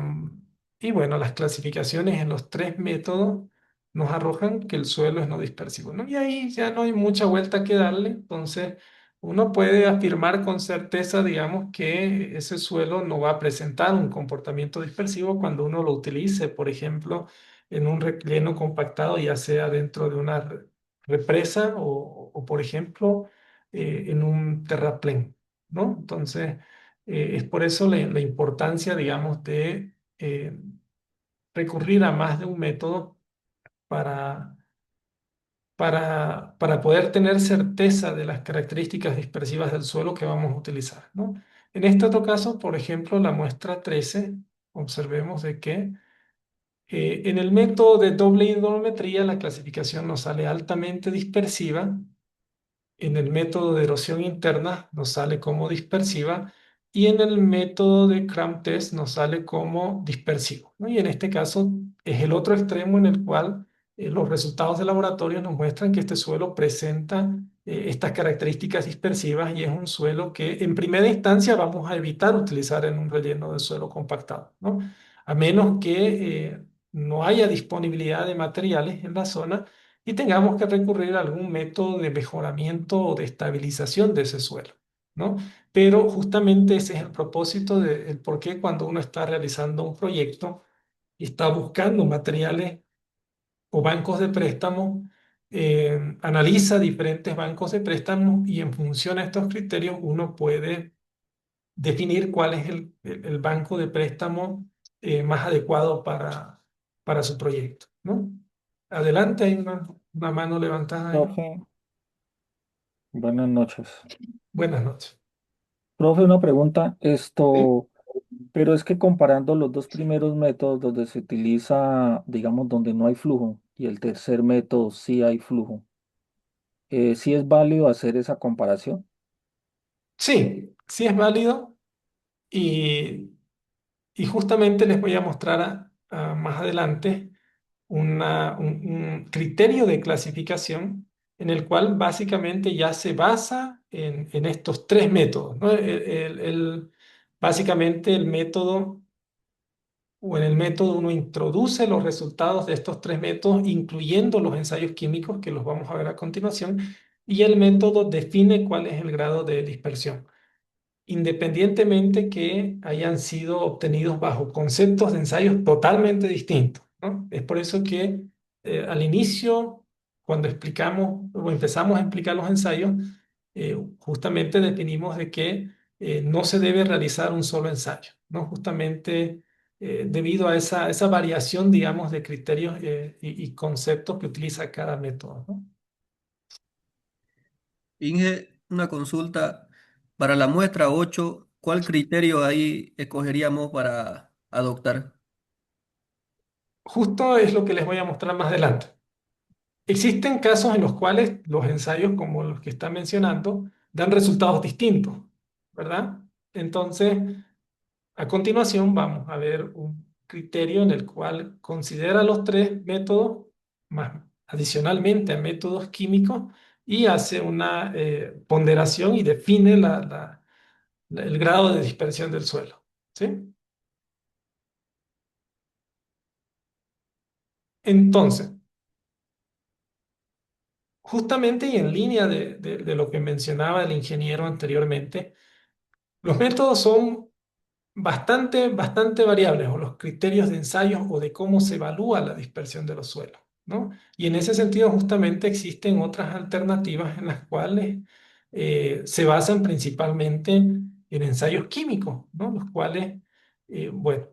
y bueno, las clasificaciones en los 3 métodos nos arrojan que el suelo es no dispersivo, ¿no? Y ahí ya no hay mucha vuelta que darle. Entonces, uno puede afirmar con certeza, digamos, que ese suelo no va a presentar un comportamiento dispersivo cuando uno lo utilice, por ejemplo, en un relleno compactado, ya sea dentro de una represa o, por ejemplo, en un terraplén, ¿no? Entonces, es por eso la importancia, digamos, de recurrir a más de un método para, para poder tener certeza de las características dispersivas del suelo que vamos a utilizar, ¿no? En este otro caso, por ejemplo, la muestra 13, observemos de que en el método de doble hidrometría la clasificación nos sale altamente dispersiva. En el método de erosión interna nos sale como dispersiva y en el método de Cram test nos sale como dispersivo, ¿no? Y en este caso es el otro extremo en el cual los resultados de laboratorio nos muestran que este suelo presenta estas características dispersivas y es un suelo que en primera instancia vamos a evitar utilizar en un relleno de suelo compactado, ¿no? A menos que no haya disponibilidad de materiales en la zona y tengamos que recurrir a algún método de mejoramiento o de estabilización de ese suelo, ¿no? Pero justamente ese es el propósito del por qué cuando uno está realizando un proyecto y está buscando materiales o bancos de préstamo, analiza diferentes bancos de préstamo y en función a estos criterios uno puede definir cuál es el banco de préstamo más adecuado para su proyecto, ¿no? Adelante, hay una mano levantada ahí. Profe, buenas noches. Buenas noches. Profe, una pregunta, Sí. pero es que comparando los dos primeros métodos donde se utiliza, digamos, donde no hay flujo y el tercer método sí hay flujo, ¿sí es válido hacer esa comparación? Sí, sí es válido y, y justamente les voy a mostrar más adelante un criterio de clasificación en el cual básicamente ya se basa en estos tres métodos, ¿no? Básicamente el método o en el método uno introduce los resultados de estos tres métodos, incluyendo los ensayos químicos que los vamos a ver a continuación, y el método define cuál es el grado de dispersión independientemente que hayan sido obtenidos bajo conceptos de ensayos totalmente distintos, ¿no? Es por eso que al inicio, cuando explicamos o empezamos a explicar los ensayos, justamente definimos de que no se debe realizar un solo ensayo, ¿no? Justamente debido a esa variación, digamos, de criterios y conceptos que utiliza cada método, ¿no? Inge, una consulta. Para la muestra 8, ¿cuál criterio ahí escogeríamos para adoptar? Justo es lo que les voy a mostrar más adelante. Existen casos en los cuales los ensayos, como los que está mencionando, dan resultados distintos, ¿verdad? Entonces, a continuación vamos a ver un criterio en el cual considera los tres métodos, más adicionalmente a métodos químicos, y hace una ponderación y define el grado de dispersión del suelo, ¿sí? Entonces, justamente y en línea de lo que mencionaba el ingeniero anteriormente, los métodos son bastante variables, o los criterios de ensayos o de cómo se evalúa la dispersión de los suelos, ¿no? Y en ese sentido, justamente existen otras alternativas en las cuales se basan principalmente en ensayos químicos, ¿no? Los cuales, bueno,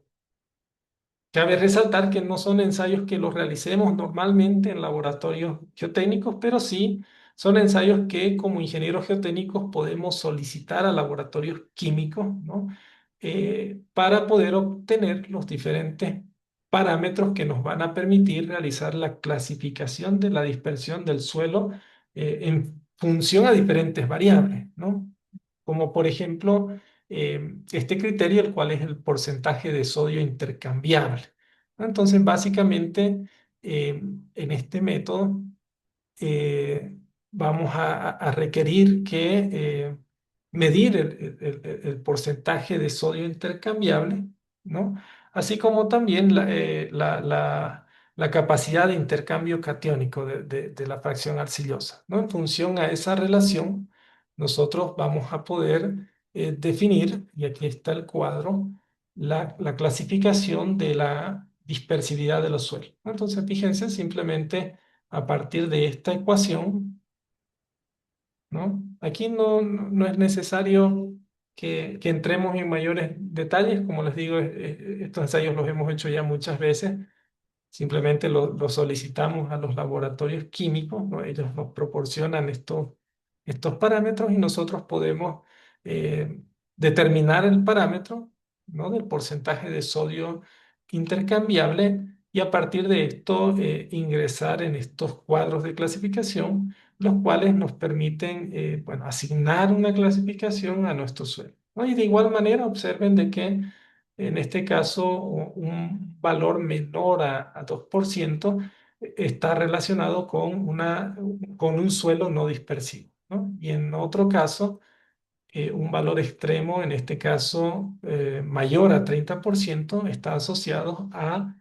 cabe resaltar que no son ensayos que los realicemos normalmente en laboratorios geotécnicos, pero sí son ensayos que como ingenieros geotécnicos podemos solicitar a laboratorios químicos, ¿no? Para poder obtener los diferentes parámetros que nos van a permitir realizar la clasificación de la dispersión del suelo en función a diferentes variables, ¿no? Como por ejemplo este criterio, el cual es el porcentaje de sodio intercambiable, ¿no? Entonces, básicamente, en este método vamos a requerir que medir el porcentaje de sodio intercambiable, ¿no? Así como también la capacidad de intercambio catiónico de la fracción arcillosa, ¿no? En función a esa relación, nosotros vamos a poder definir, y aquí está el cuadro, la clasificación de la dispersividad de los suelos, ¿no? Entonces, fíjense, simplemente a partir de esta ecuación, ¿no? Aquí no es necesario que entremos en mayores detalles, como les digo, estos ensayos los hemos hecho ya muchas veces. Simplemente lo solicitamos a los laboratorios químicos, ¿no? Ellos nos proporcionan estos parámetros y nosotros podemos eh, determinar el parámetro, ¿no? Del porcentaje de sodio intercambiable y a partir de esto ingresar en estos cuadros de clasificación, los cuales nos permiten bueno, asignar una clasificación a nuestro suelo, ¿no? Y de igual manera observen de que en este caso, un valor menor a 2% está relacionado con un suelo no dispersivo, Y en otro caso, un valor extremo, en este caso mayor a 30%, está asociado a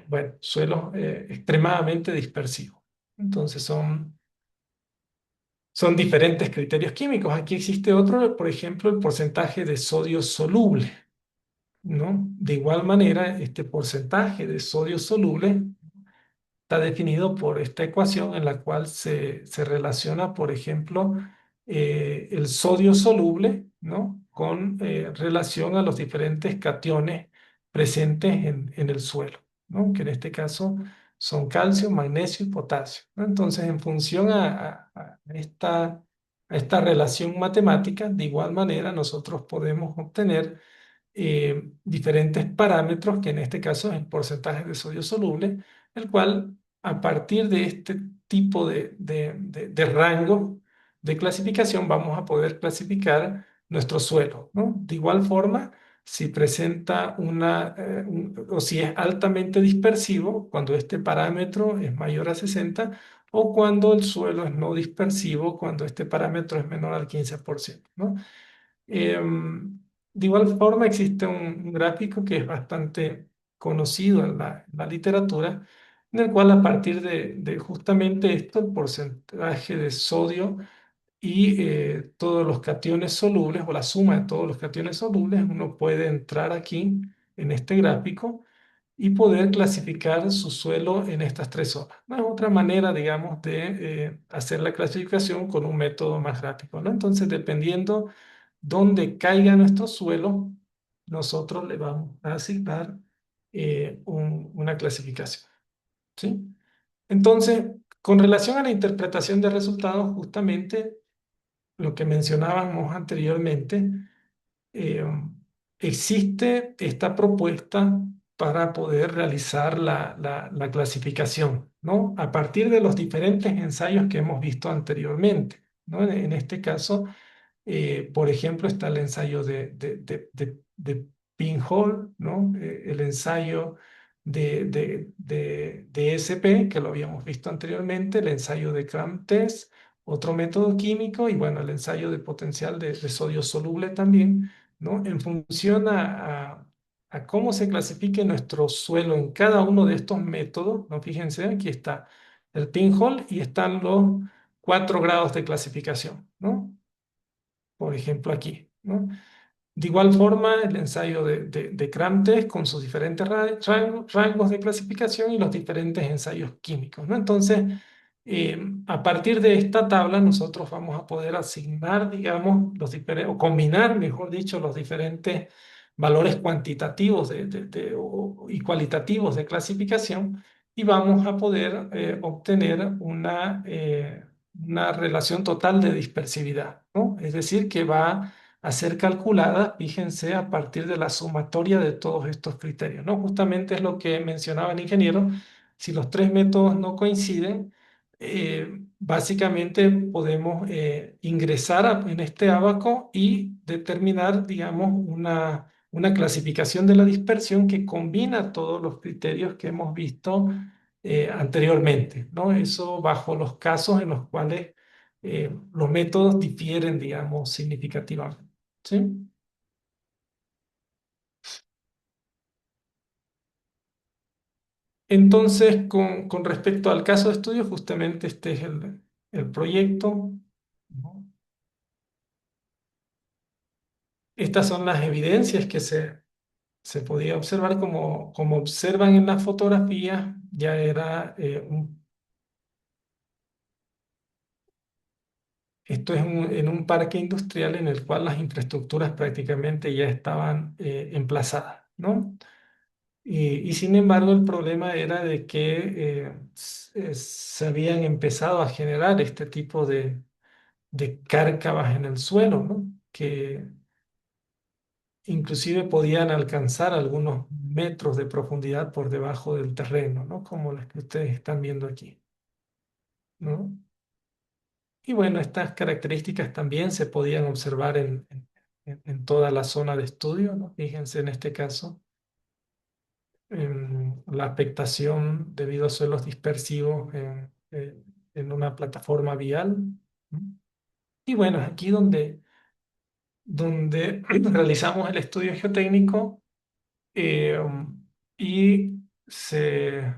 bueno, suelos extremadamente dispersivos. Entonces son diferentes criterios químicos. Aquí existe otro, por ejemplo, el porcentaje de sodio soluble, ¿no? De igual manera, este porcentaje de sodio soluble está definido por esta ecuación en la cual se relaciona, por ejemplo, el sodio soluble, ¿no? Con relación a los diferentes cationes presentes en el suelo, ¿no? Que en este caso son calcio, magnesio y potasio, ¿no? Entonces, en función a esta relación matemática, de igual manera nosotros podemos obtener diferentes parámetros, que en este caso es el porcentaje de sodio soluble, el cual a partir de este tipo de rango de clasificación vamos a poder clasificar nuestro suelo, ¿no? De igual forma, si presenta o si es altamente dispersivo, cuando este parámetro es mayor a 60, o cuando el suelo es no dispersivo, cuando este parámetro es menor al 15%, ¿no? De igual forma, existe un gráfico que es bastante conocido en la literatura, en el cual a partir de justamente esto, el porcentaje de sodio y todos los cationes solubles, o la suma de todos los cationes solubles, uno puede entrar aquí en este gráfico y poder clasificar su suelo en estas tres zonas, ¿no? Es otra manera, digamos, de hacer la clasificación con un método más gráfico, ¿no? Entonces, dependiendo dónde caiga nuestro suelo, nosotros le vamos a asignar una clasificación, ¿sí? Entonces, con relación a la interpretación de resultados, justamente lo que mencionábamos anteriormente, eh, existe esta propuesta para poder realizar la clasificación, ¿no? A partir de los diferentes ensayos que hemos visto anteriormente, ¿no? En este caso, por ejemplo, está el ensayo de Pinhole, ¿no? El ensayo de SP, que lo habíamos visto anteriormente, el ensayo de Cram-Test, otro método químico, y bueno, el ensayo de potencial de sodio soluble también, ¿no? En función a cómo se clasifique nuestro suelo en cada uno de estos métodos, ¿no? Fíjense, aquí está el Pinhole y están los 4 grados de clasificación, ¿no? Por ejemplo, aquí, ¿no? De igual forma, el ensayo de Cram-Test con sus diferentes rangos de clasificación y los diferentes ensayos químicos, ¿no? Entonces, a partir de esta tabla, nosotros vamos a poder asignar, digamos, o combinar, mejor dicho, los diferentes valores cuantitativos y cualitativos de clasificación, y vamos a poder obtener una relación total de dispersividad, ¿no? Es decir, que va a ser calculada, fíjense, a partir de la sumatoria de todos estos criterios, ¿no? Justamente es lo que mencionaba el ingeniero. Si los tres métodos no coinciden, básicamente podemos ingresar en este ábaco y determinar, digamos, una clasificación de la dispersión que combina todos los criterios que hemos visto anteriormente, ¿no? Eso bajo los casos en los cuales los métodos difieren, digamos, significativamente. ¿Sí? Entonces, con respecto al caso de estudio, justamente este es el proyecto, ¿no? Estas son las evidencias que se podía observar, como observan en las fotografías, ya era esto es en un parque industrial en el cual las infraestructuras prácticamente ya estaban emplazadas, ¿no? Y sin embargo, el problema era de que se habían empezado a generar este tipo de cárcavas en el suelo, ¿no? Que inclusive podían alcanzar algunos metros de profundidad por debajo del terreno, ¿no? Como las que ustedes están viendo aquí, ¿no? Y bueno, estas características también se podían observar en toda la zona de estudio, ¿no? Fíjense en este caso, la afectación debido a suelos dispersivos en una plataforma vial, ¿no? Y bueno, aquí donde realizamos el estudio geotécnico eh, y se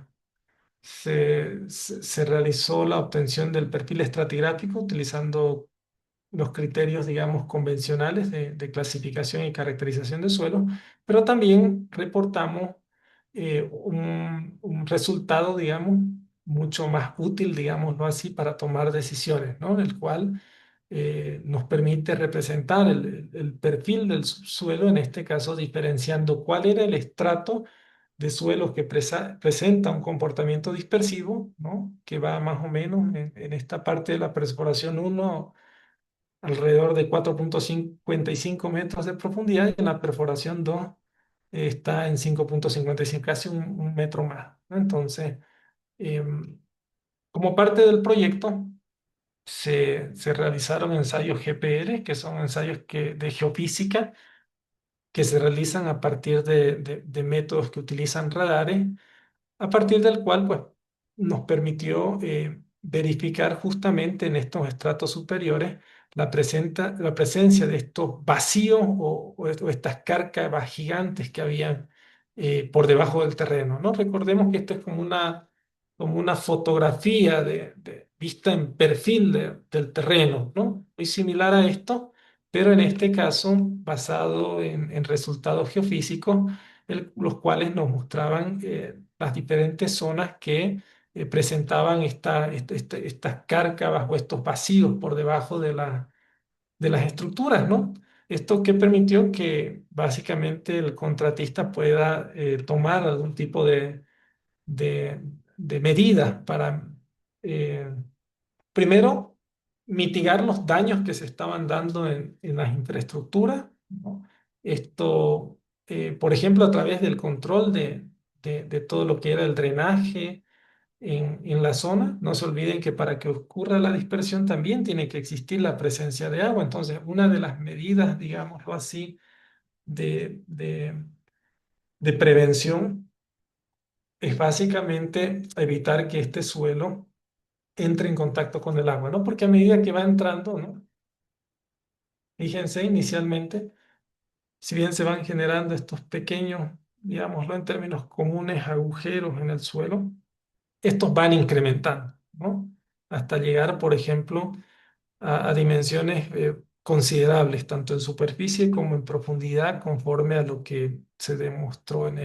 realizó la obtención del perfil estratigráfico utilizando los criterios, digamos, convencionales de clasificación y caracterización de suelo, pero también reportamos un resultado, digamos, mucho más útil, digámoslo así, para tomar decisiones, ¿no? El cual nos permite representar el perfil del subsuelo, en este caso diferenciando cuál era el estrato de suelos que presenta un comportamiento dispersivo, ¿no? Que va más o menos en esta parte de la perforación uno alrededor de 4,55 metros de profundidad y en la perforación 2 está en 5,55, casi un metro más, ¿no? Entonces, em, como parte del proyecto, se realizaron ensayos GPR, que son ensayos de geofísica, que se realizan a partir de métodos que utilizan radares a partir del cual pues, nos permitió verificar justamente en estos estratos superiores la presencia de estos vacíos o estas cárcavas gigantes que habían por debajo del terreno, ¿no? Recordemos que esto es como una fotografía vista en perfil del terreno, ¿no? Muy similar a esto, pero en este caso basado en resultados geofísicos los cuales nos mostraban las diferentes zonas que presentaban estas cárcavas o estos vacíos por debajo de las estructuras, ¿no? Esto que permitió que básicamente el contratista pueda tomar algún tipo de, de medidas para eh, primero, mitigar los daños que se estaban dando en las infraestructuras, ¿no? Esto, por ejemplo, a través del control de todo lo que era el drenaje en la zona. No se olviden que para que ocurra la dispersión también tiene que existir la presencia de agua. Entonces, una de las medidas, digámoslo así, de, de, de prevención es básicamente evitar que este suelo entre en contacto con el agua, ¿no? Porque a medida que va entrando, ¿no? Fíjense, inicialmente, si bien se van generando estos pequeños, digámoslo en términos comunes, agujeros en el suelo, estos van incrementando, ¿no? Hasta llegar, por ejemplo, a dimensiones considerables, tanto en superficie como en profundidad, conforme a lo que se demostró en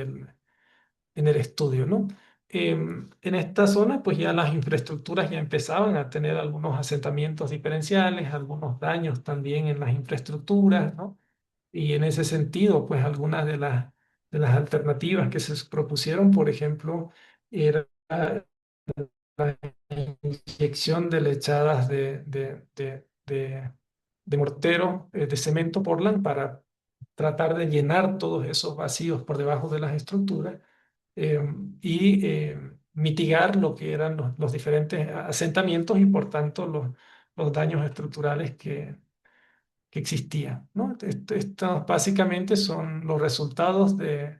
el estudio, ¿no? En esta zona, pues ya las infraestructuras ya empezaban a tener algunos asentamientos diferenciales, algunos daños también en las infraestructuras, ¿no? Y en ese sentido, pues algunas de las alternativas que se propusieron, por ejemplo, era la inyección de lechadas de mortero de cemento Portland para tratar de llenar todos esos vacíos por debajo de las estructuras eh, y mitigar lo que eran los diferentes asentamientos y por tanto los daños estructurales que existían, ¿no? Estos básicamente son los resultados de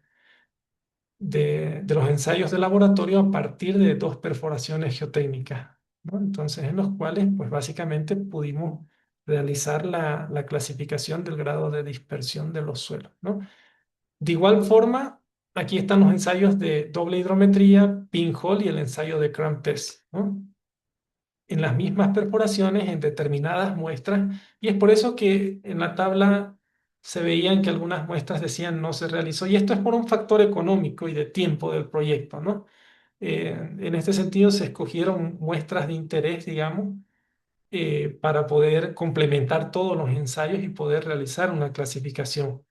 los ensayos de laboratorio a partir de dos perforaciones geotécnicas, ¿no? Entonces, en los cuales, pues básicamente pudimos realizar la clasificación del grado de dispersión de los suelos, ¿no? De igual forma, aquí están los ensayos de doble hidrometría, pinhole y el ensayo de cramp test, ¿no? En las mismas perforaciones, en determinadas muestras, y es por eso que en la tabla se veían que algunas muestras decían no se realizó, y esto es por un factor económico y de tiempo del proyecto, ¿no? En este sentido, se escogieron muestras de interés, digamos, para poder complementar todos los ensayos y poder realizar una clasificación.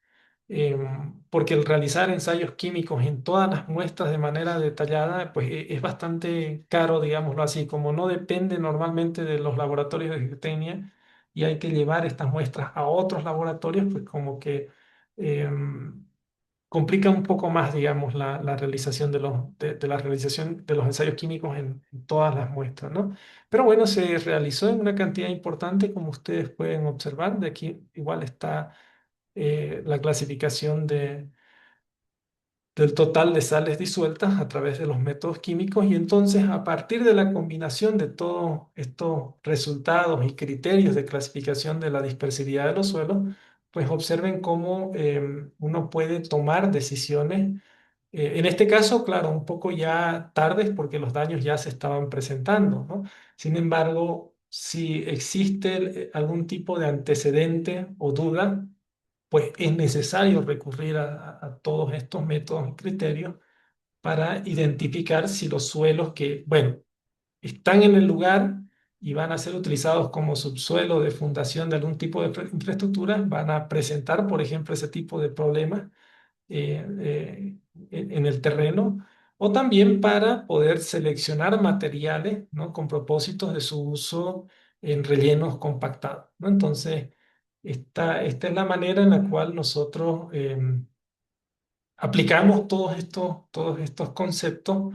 Porque el realizar ensayos químicos en todas las muestras de manera detallada, pues es bastante caro, digámoslo así, como no depende normalmente de los laboratorios de geotecnia y hay que llevar estas muestras a otros laboratorios, pues como que em, complica un poco más, digamos, la realización de la realización de los ensayos químicos en todas las muestras, ¿no? Pero bueno, se realizó en una cantidad importante, como ustedes pueden observar. De aquí igual está la clasificación del total de sales disueltas a través de los métodos químicos y entonces a partir de la combinación de todos estos resultados y criterios de clasificación de la dispersividad de los suelos, pues observen cómo uno puede tomar decisiones. En este caso, claro, un poco ya tardes porque los daños ya se estaban presentando, ¿no? Sin embargo, si existe algún tipo de antecedente o duda, pues es necesario recurrir a todos estos métodos y criterios para identificar si los suelos que, bueno, están en el lugar y van a ser utilizados como subsuelo de fundación de algún tipo de infraestructura, van a presentar, por ejemplo, ese tipo de problemas en el terreno, o también para poder seleccionar materiales, ¿no? Con propósitos de su uso en rellenos compactados, ¿no? Entonces, esta es la manera en la cual nosotros aplicamos todos estos conceptos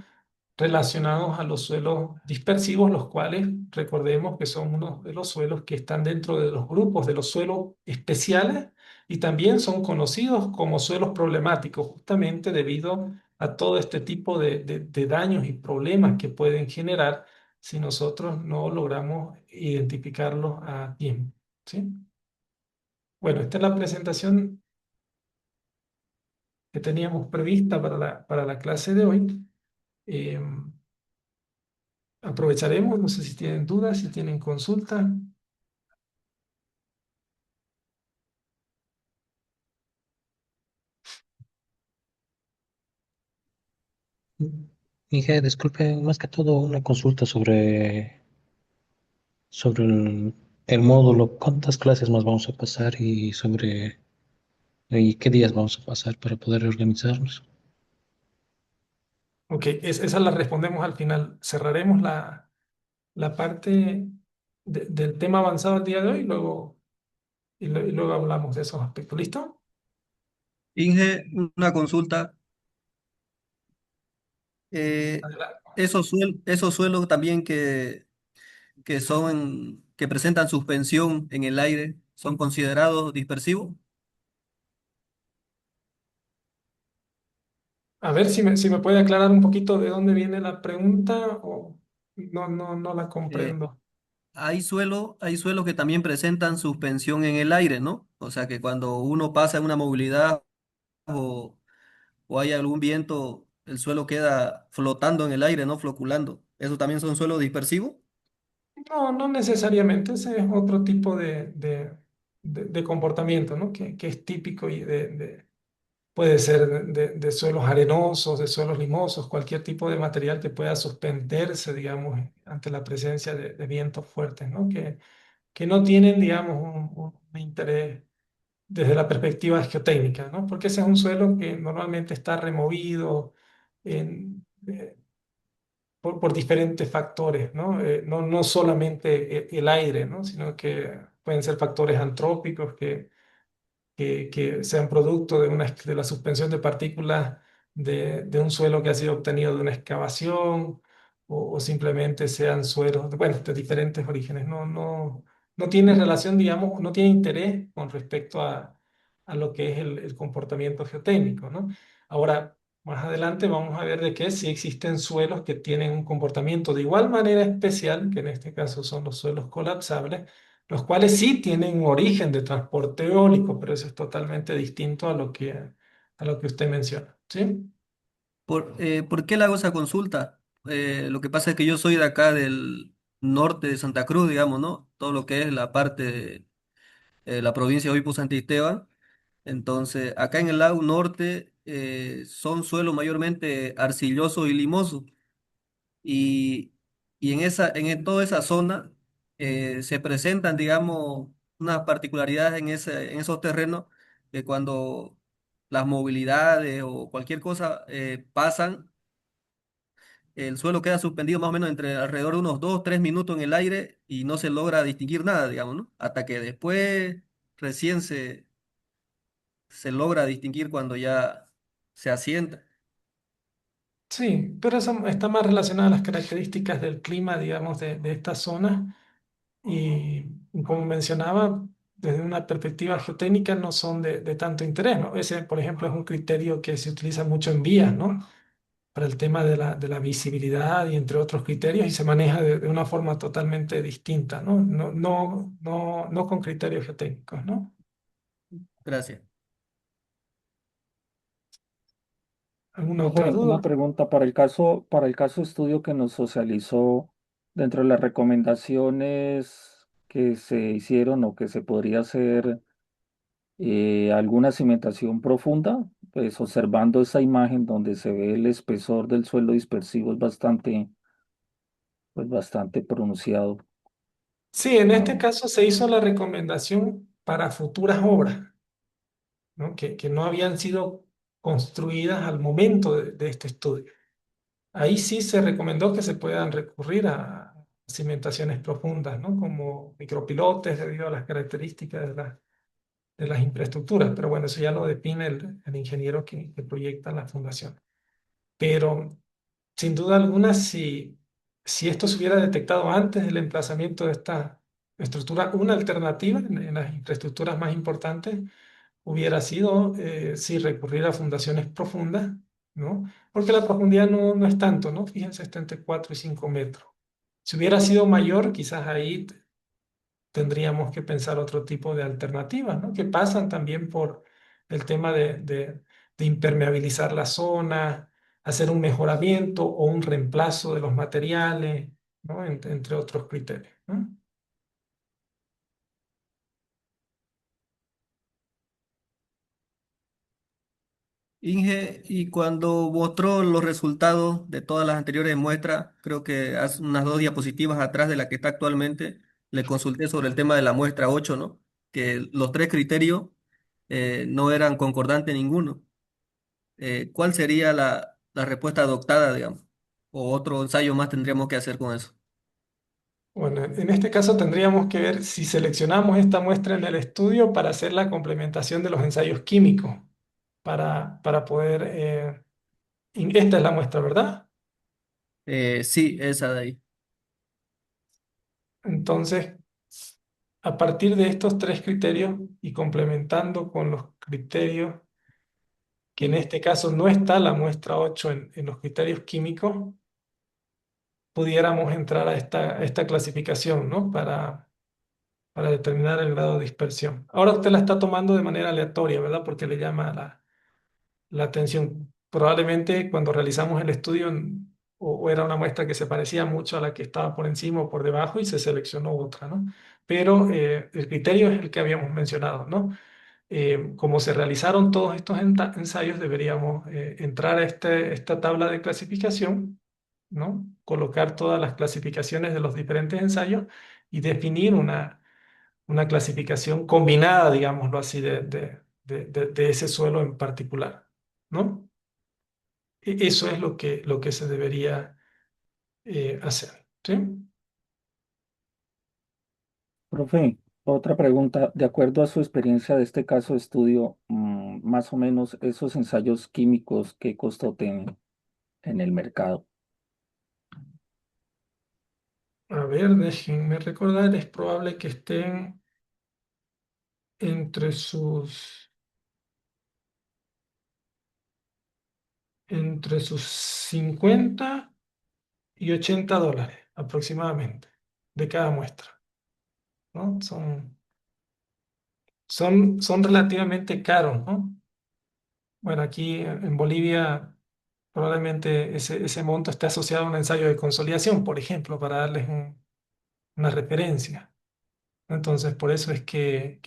relacionados a los suelos dispersivos, los cuales recordemos que son uno de los suelos que están dentro de los grupos de los suelos especiales y también son conocidos como suelos problemáticos, justamente debido a todo este tipo de daños y problemas que pueden generar si nosotros no logramos identificarlos a tiempo, ¿sí? Bueno, esta es la presentación que teníamos prevista para la clase de hoy. Aprovecharemos, no sé si tienen dudas, si tienen consultas. Miguel, disculpe, más que todo una consulta sobre el módulo, cuántas clases más vamos a pasar y qué días vamos a pasar para poder organizarnos. Ok, esa la respondemos al final. Cerraremos la parte del tema avanzado el día de hoy y luego hablamos de esos aspectos. ¿Listo? Inge, una consulta. Eh, Adelante. esos suelos también que presentan suspensión en el aire, ¿son considerados dispersivos? A ver si me puede aclarar un poquito de dónde viene la pregunta o no la Eh, comprendo. hay suelos que también presentan suspensión en el aire, ¿no? O sea que cuando uno pasa en una movilidad o, o hay algún viento, el suelo queda flotando en el aire, ¿no? Floculando. ¿Eso también son suelos dispersivos? No necesariamente. Ese es otro tipo de comportamiento, ¿no? Que es típico y puede ser de suelos arenosos, de suelos limosos, cualquier tipo de material que pueda suspenderse, digamos, ante la presencia de vientos fuertes, ¿no? Que no tienen, digamos, un interés desde la perspectiva geotécnica, ¿no? Porque ese es un suelo que normalmente está removido en, por diferentes factores, ¿no? No solamente el aire, ¿no? Sino que pueden ser factores antrópicos que sean producto de la suspensión de partículas de un suelo que ha sido obtenido de una excavación o simplemente sean suelos, bueno, de diferentes orígenes. No tiene relación, digamos, no tiene interés con respecto a lo que es el comportamiento geotécnico, ¿no? Ahora, más adelante vamos a ver de que sí existen suelos que tienen un comportamiento de igual manera especial, que en este caso son los suelos colapsables, los cuales sí tienen un origen de transporte eólico, pero eso es totalmente distinto a lo que usted menciona, ¿sí? ¿Por qué le hago esa consulta? Lo que pasa es que yo soy de acá del norte de Santa Cruz, digamos, ¿no? Todo lo que es la parte de la provincia de Oipo Santisteban. Entonces, acá en el lado norte son suelos mayormente arcillosos y limosos. Y, y en toda esa zona se presentan, digamos, unas particularidades en esos terrenos que cuando las movilidades o cualquier cosa pasan, el suelo queda suspendido más o menos entre alrededor de unos 2, 3 minutos en el aire y no se logra distinguir nada, digamos, ¿no? Hasta que después recién se logra distinguir cuando ya se asienta. Sí, pero eso está más relacionado a las características del clima, digamos, de esta zona. Y como mencionaba, desde una perspectiva geotécnica no son de tanto interés, ¿no? Ese, por ejemplo, es un criterio que se utiliza mucho en vías, ¿no? Para el tema de la visibilidad y entre otros criterios y se maneja de una forma totalmente distinta, ¿no? No con criterios geotécnicos, ¿no? Gracias. ¿Alguna otra Profe, una duda? pregunta para el caso estudio que nos socializó dentro de las recomendaciones que se hicieron o que se podría hacer alguna cimentación profunda, pues observando esa imagen donde se ve el espesor del suelo dispersivo es bastante, pues bastante pronunciado. Sí, en este No, caso se hizo la recomendación para futuras obras, ¿no? Que no habían sido construidas al momento de este estudio. Ahí sí se recomendó que se puedan recurrir a cimentaciones profundas, ¿no? Como micropilotes debido a las características de las infraestructuras. Pero bueno, eso ya lo define el ingeniero que proyecta la fundación. Pero sin duda alguna, si esto se hubiera detectado antes del emplazamiento de esta estructura, una alternativa en las infraestructuras más importantes hubiera sido, sí, recurrir a fundaciones profundas, ¿no? Porque la profundidad no es tanto, ¿no? Fíjense, está entre 4 y 5 metros. Si hubiera sido mayor, quizás ahí tendríamos que pensar otro tipo de alternativas, ¿no? Que pasan también por el tema de impermeabilizar la zona, hacer un mejoramiento o un reemplazo de los materiales, ¿no? Entre otros criterios, ¿no? Inge, y cuando mostró los resultados de todas las anteriores muestras, creo que hace unas dos diapositivas atrás de la que está actualmente, le consulté sobre el tema de la muestra 8, ¿no? Que los tres criterios no eran concordantes ninguno. ¿Cuál sería la respuesta adoptada, digamos? ¿O otro ensayo más tendríamos que hacer con eso? Bueno, en este caso tendríamos que ver si seleccionamos esta muestra en el estudio para hacer la complementación de los ensayos químicos, para poder... esta es la muestra, ¿verdad? Sí, esa de ahí. Entonces, a partir de estos tres criterios y complementando con los criterios, que en este caso no está la muestra 8 en los criterios químicos, pudiéramos entrar a esta clasificación, ¿no? Para determinar el grado de dispersión. Ahora usted la está tomando de manera aleatoria, ¿verdad? Porque le llama la atención. Probablemente cuando realizamos el estudio o era una muestra que se parecía mucho a la que estaba por encima o por debajo y se seleccionó otra, ¿no? Pero el criterio es el que habíamos mencionado, ¿no? Como se realizaron todos estos ensayos, deberíamos entrar a esta tabla de clasificación, ¿no? Colocar todas las clasificaciones de los diferentes ensayos y definir una clasificación combinada, digámoslo así, de ese suelo en particular, ¿no? Eso es lo que se debería hacer, ¿sí? profe, otra pregunta. De acuerdo a su experiencia de este caso de estudio, más o menos esos ensayos químicos, ¿qué costo tienen en el mercado? A ver, déjenme recordar, es probable que estén entre entre sus 50 y $80 aproximadamente de cada muestra, ¿no? Son relativamente caros, ¿no? Bueno, aquí en Bolivia probablemente ese monto esté asociado a un ensayo de consolidación, por ejemplo, para darles una referencia. Entonces, por eso es que,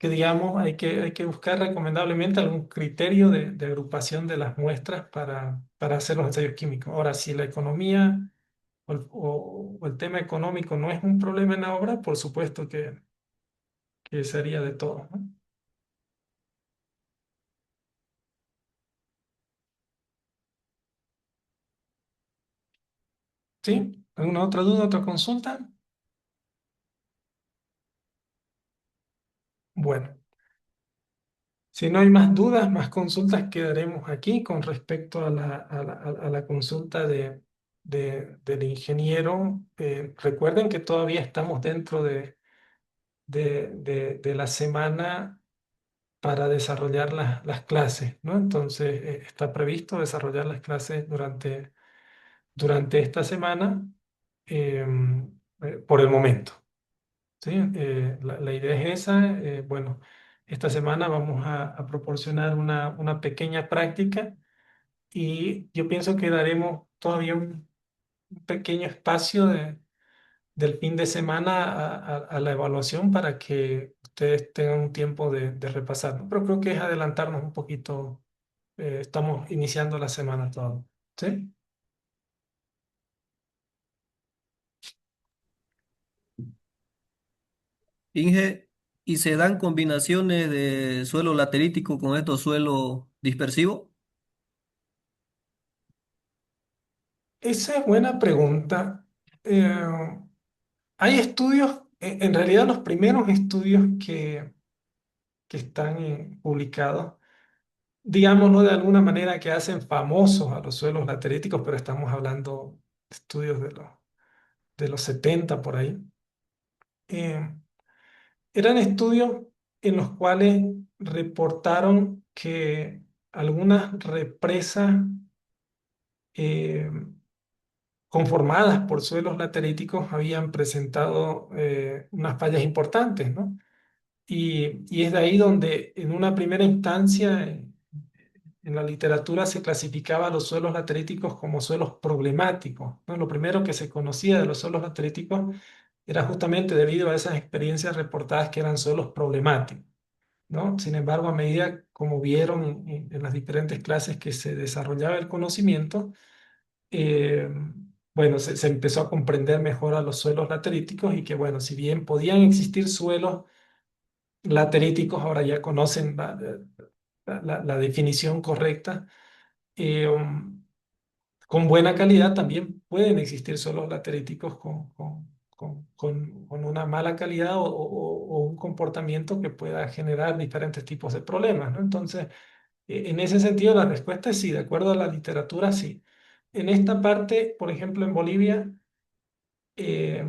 digamos, hay que buscar recomendablemente algún criterio de agrupación de las muestras para hacer los ensayos químicos. Ahora, si la economía o el tema económico no es un problema en la obra, por supuesto que sería de todo, ¿no? ¿Sí? ¿Alguna otra duda, otra consulta? Bueno, si no hay más dudas, más consultas, quedaremos aquí con respecto a la consulta del ingeniero. Recuerden que todavía estamos dentro de la semana para desarrollar las clases, ¿no? Entonces, está previsto desarrollar las clases durante esta semana por el momento, ¿sí? La idea es esa. Bueno, esta semana vamos a proporcionar una pequeña práctica y yo pienso que daremos todavía un pequeño espacio del fin de semana a la evaluación para que ustedes tengan un tiempo de repasar, ¿no? Pero creo que es adelantarnos un poquito. Estamos iniciando la semana todo, ¿sí? Inge, ¿y se dan combinaciones de suelo laterítico con estos suelos dispersivos? Esa es buena pregunta. Eh, Hay estudios, en realidad los primeros estudios que están publicados, digámoslo de alguna manera, que hacen famosos a los suelos lateríticos, pero estamos hablando de estudios de los 70 por ahí. eh, Eran estudios en los cuales reportaron que algunas represas eh, conformadas por suelos lateríticos habían presentado unas fallas importantes, ¿no? Y es de ahí donde en una primera instancia en la literatura se clasificaba a los suelos lateríticos como suelos problemáticos, ¿no? Lo primero que se conocía de los suelos lateríticos era justamente debido a esas experiencias reportadas que eran suelos problemáticos, ¿no? Sin embargo, a medida como vieron en las diferentes clases que se desarrollaba el conocimiento, eh, bueno, se empezó a comprender mejor a los suelos lateríticos y que, bueno, si bien podían existir suelos lateríticos, ahora ya conocen la definición correcta. eh, um, con buena calidad también pueden existir suelos lateríticos con una mala calidad o un comportamiento que pueda generar diferentes tipos de problemas, ¿no? Entonces, en ese sentido, la respuesta es sí, de acuerdo a la literatura, sí. En esta parte, por ejemplo, en Bolivia, eh,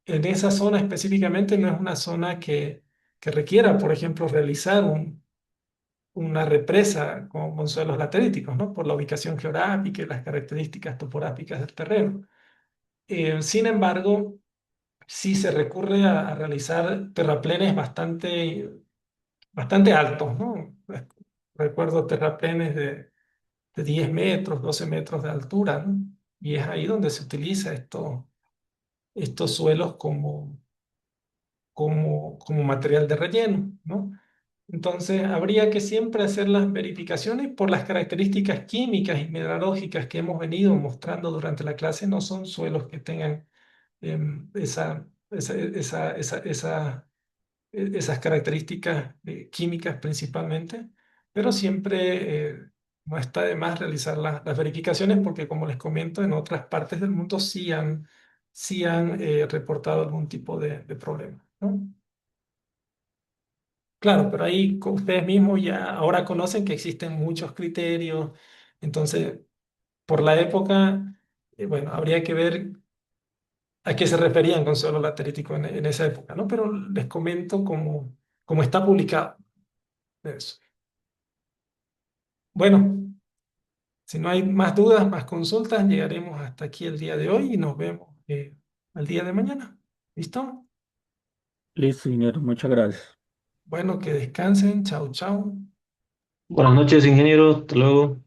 en esa zona específicamente no es una zona que requiera, por ejemplo, realizar una represa con suelos lateríticos, ¿no? Por la ubicación geográfica y las características topográficas del terreno. Sin embargo, sí se recurre a realizar terraplenes bastante altos, ¿no? Recuerdo terraplenes de 10 metros, 12 metros de altura, ¿no? Y es ahí donde se utiliza estos suelos como material de relleno, ¿no? Entonces, habría que siempre hacer las verificaciones por las características químicas y mineralógicas que hemos venido mostrando durante la clase. No son suelos que tengan esas características químicas principalmente, pero siempre no está de más realizar las verificaciones porque, como les comento, en otras partes del mundo sí han reportado algún tipo de problema, ¿no? Claro, pero ahí ustedes mismos ya ahora conocen que existen muchos criterios, entonces por la época, bueno, habría que ver a qué se referían con suelo laterítico en esa época, ¿no? Pero les comento cómo está publicado eso. Bueno, si no hay más dudas, más consultas, llegaremos hasta aquí el día de hoy y nos vemos al día de mañana. ¿Listo? Listo, ingeniero, muchas gracias. Bueno, que descansen. Chao, chao. Buenas noches, ingeniero. Hasta luego.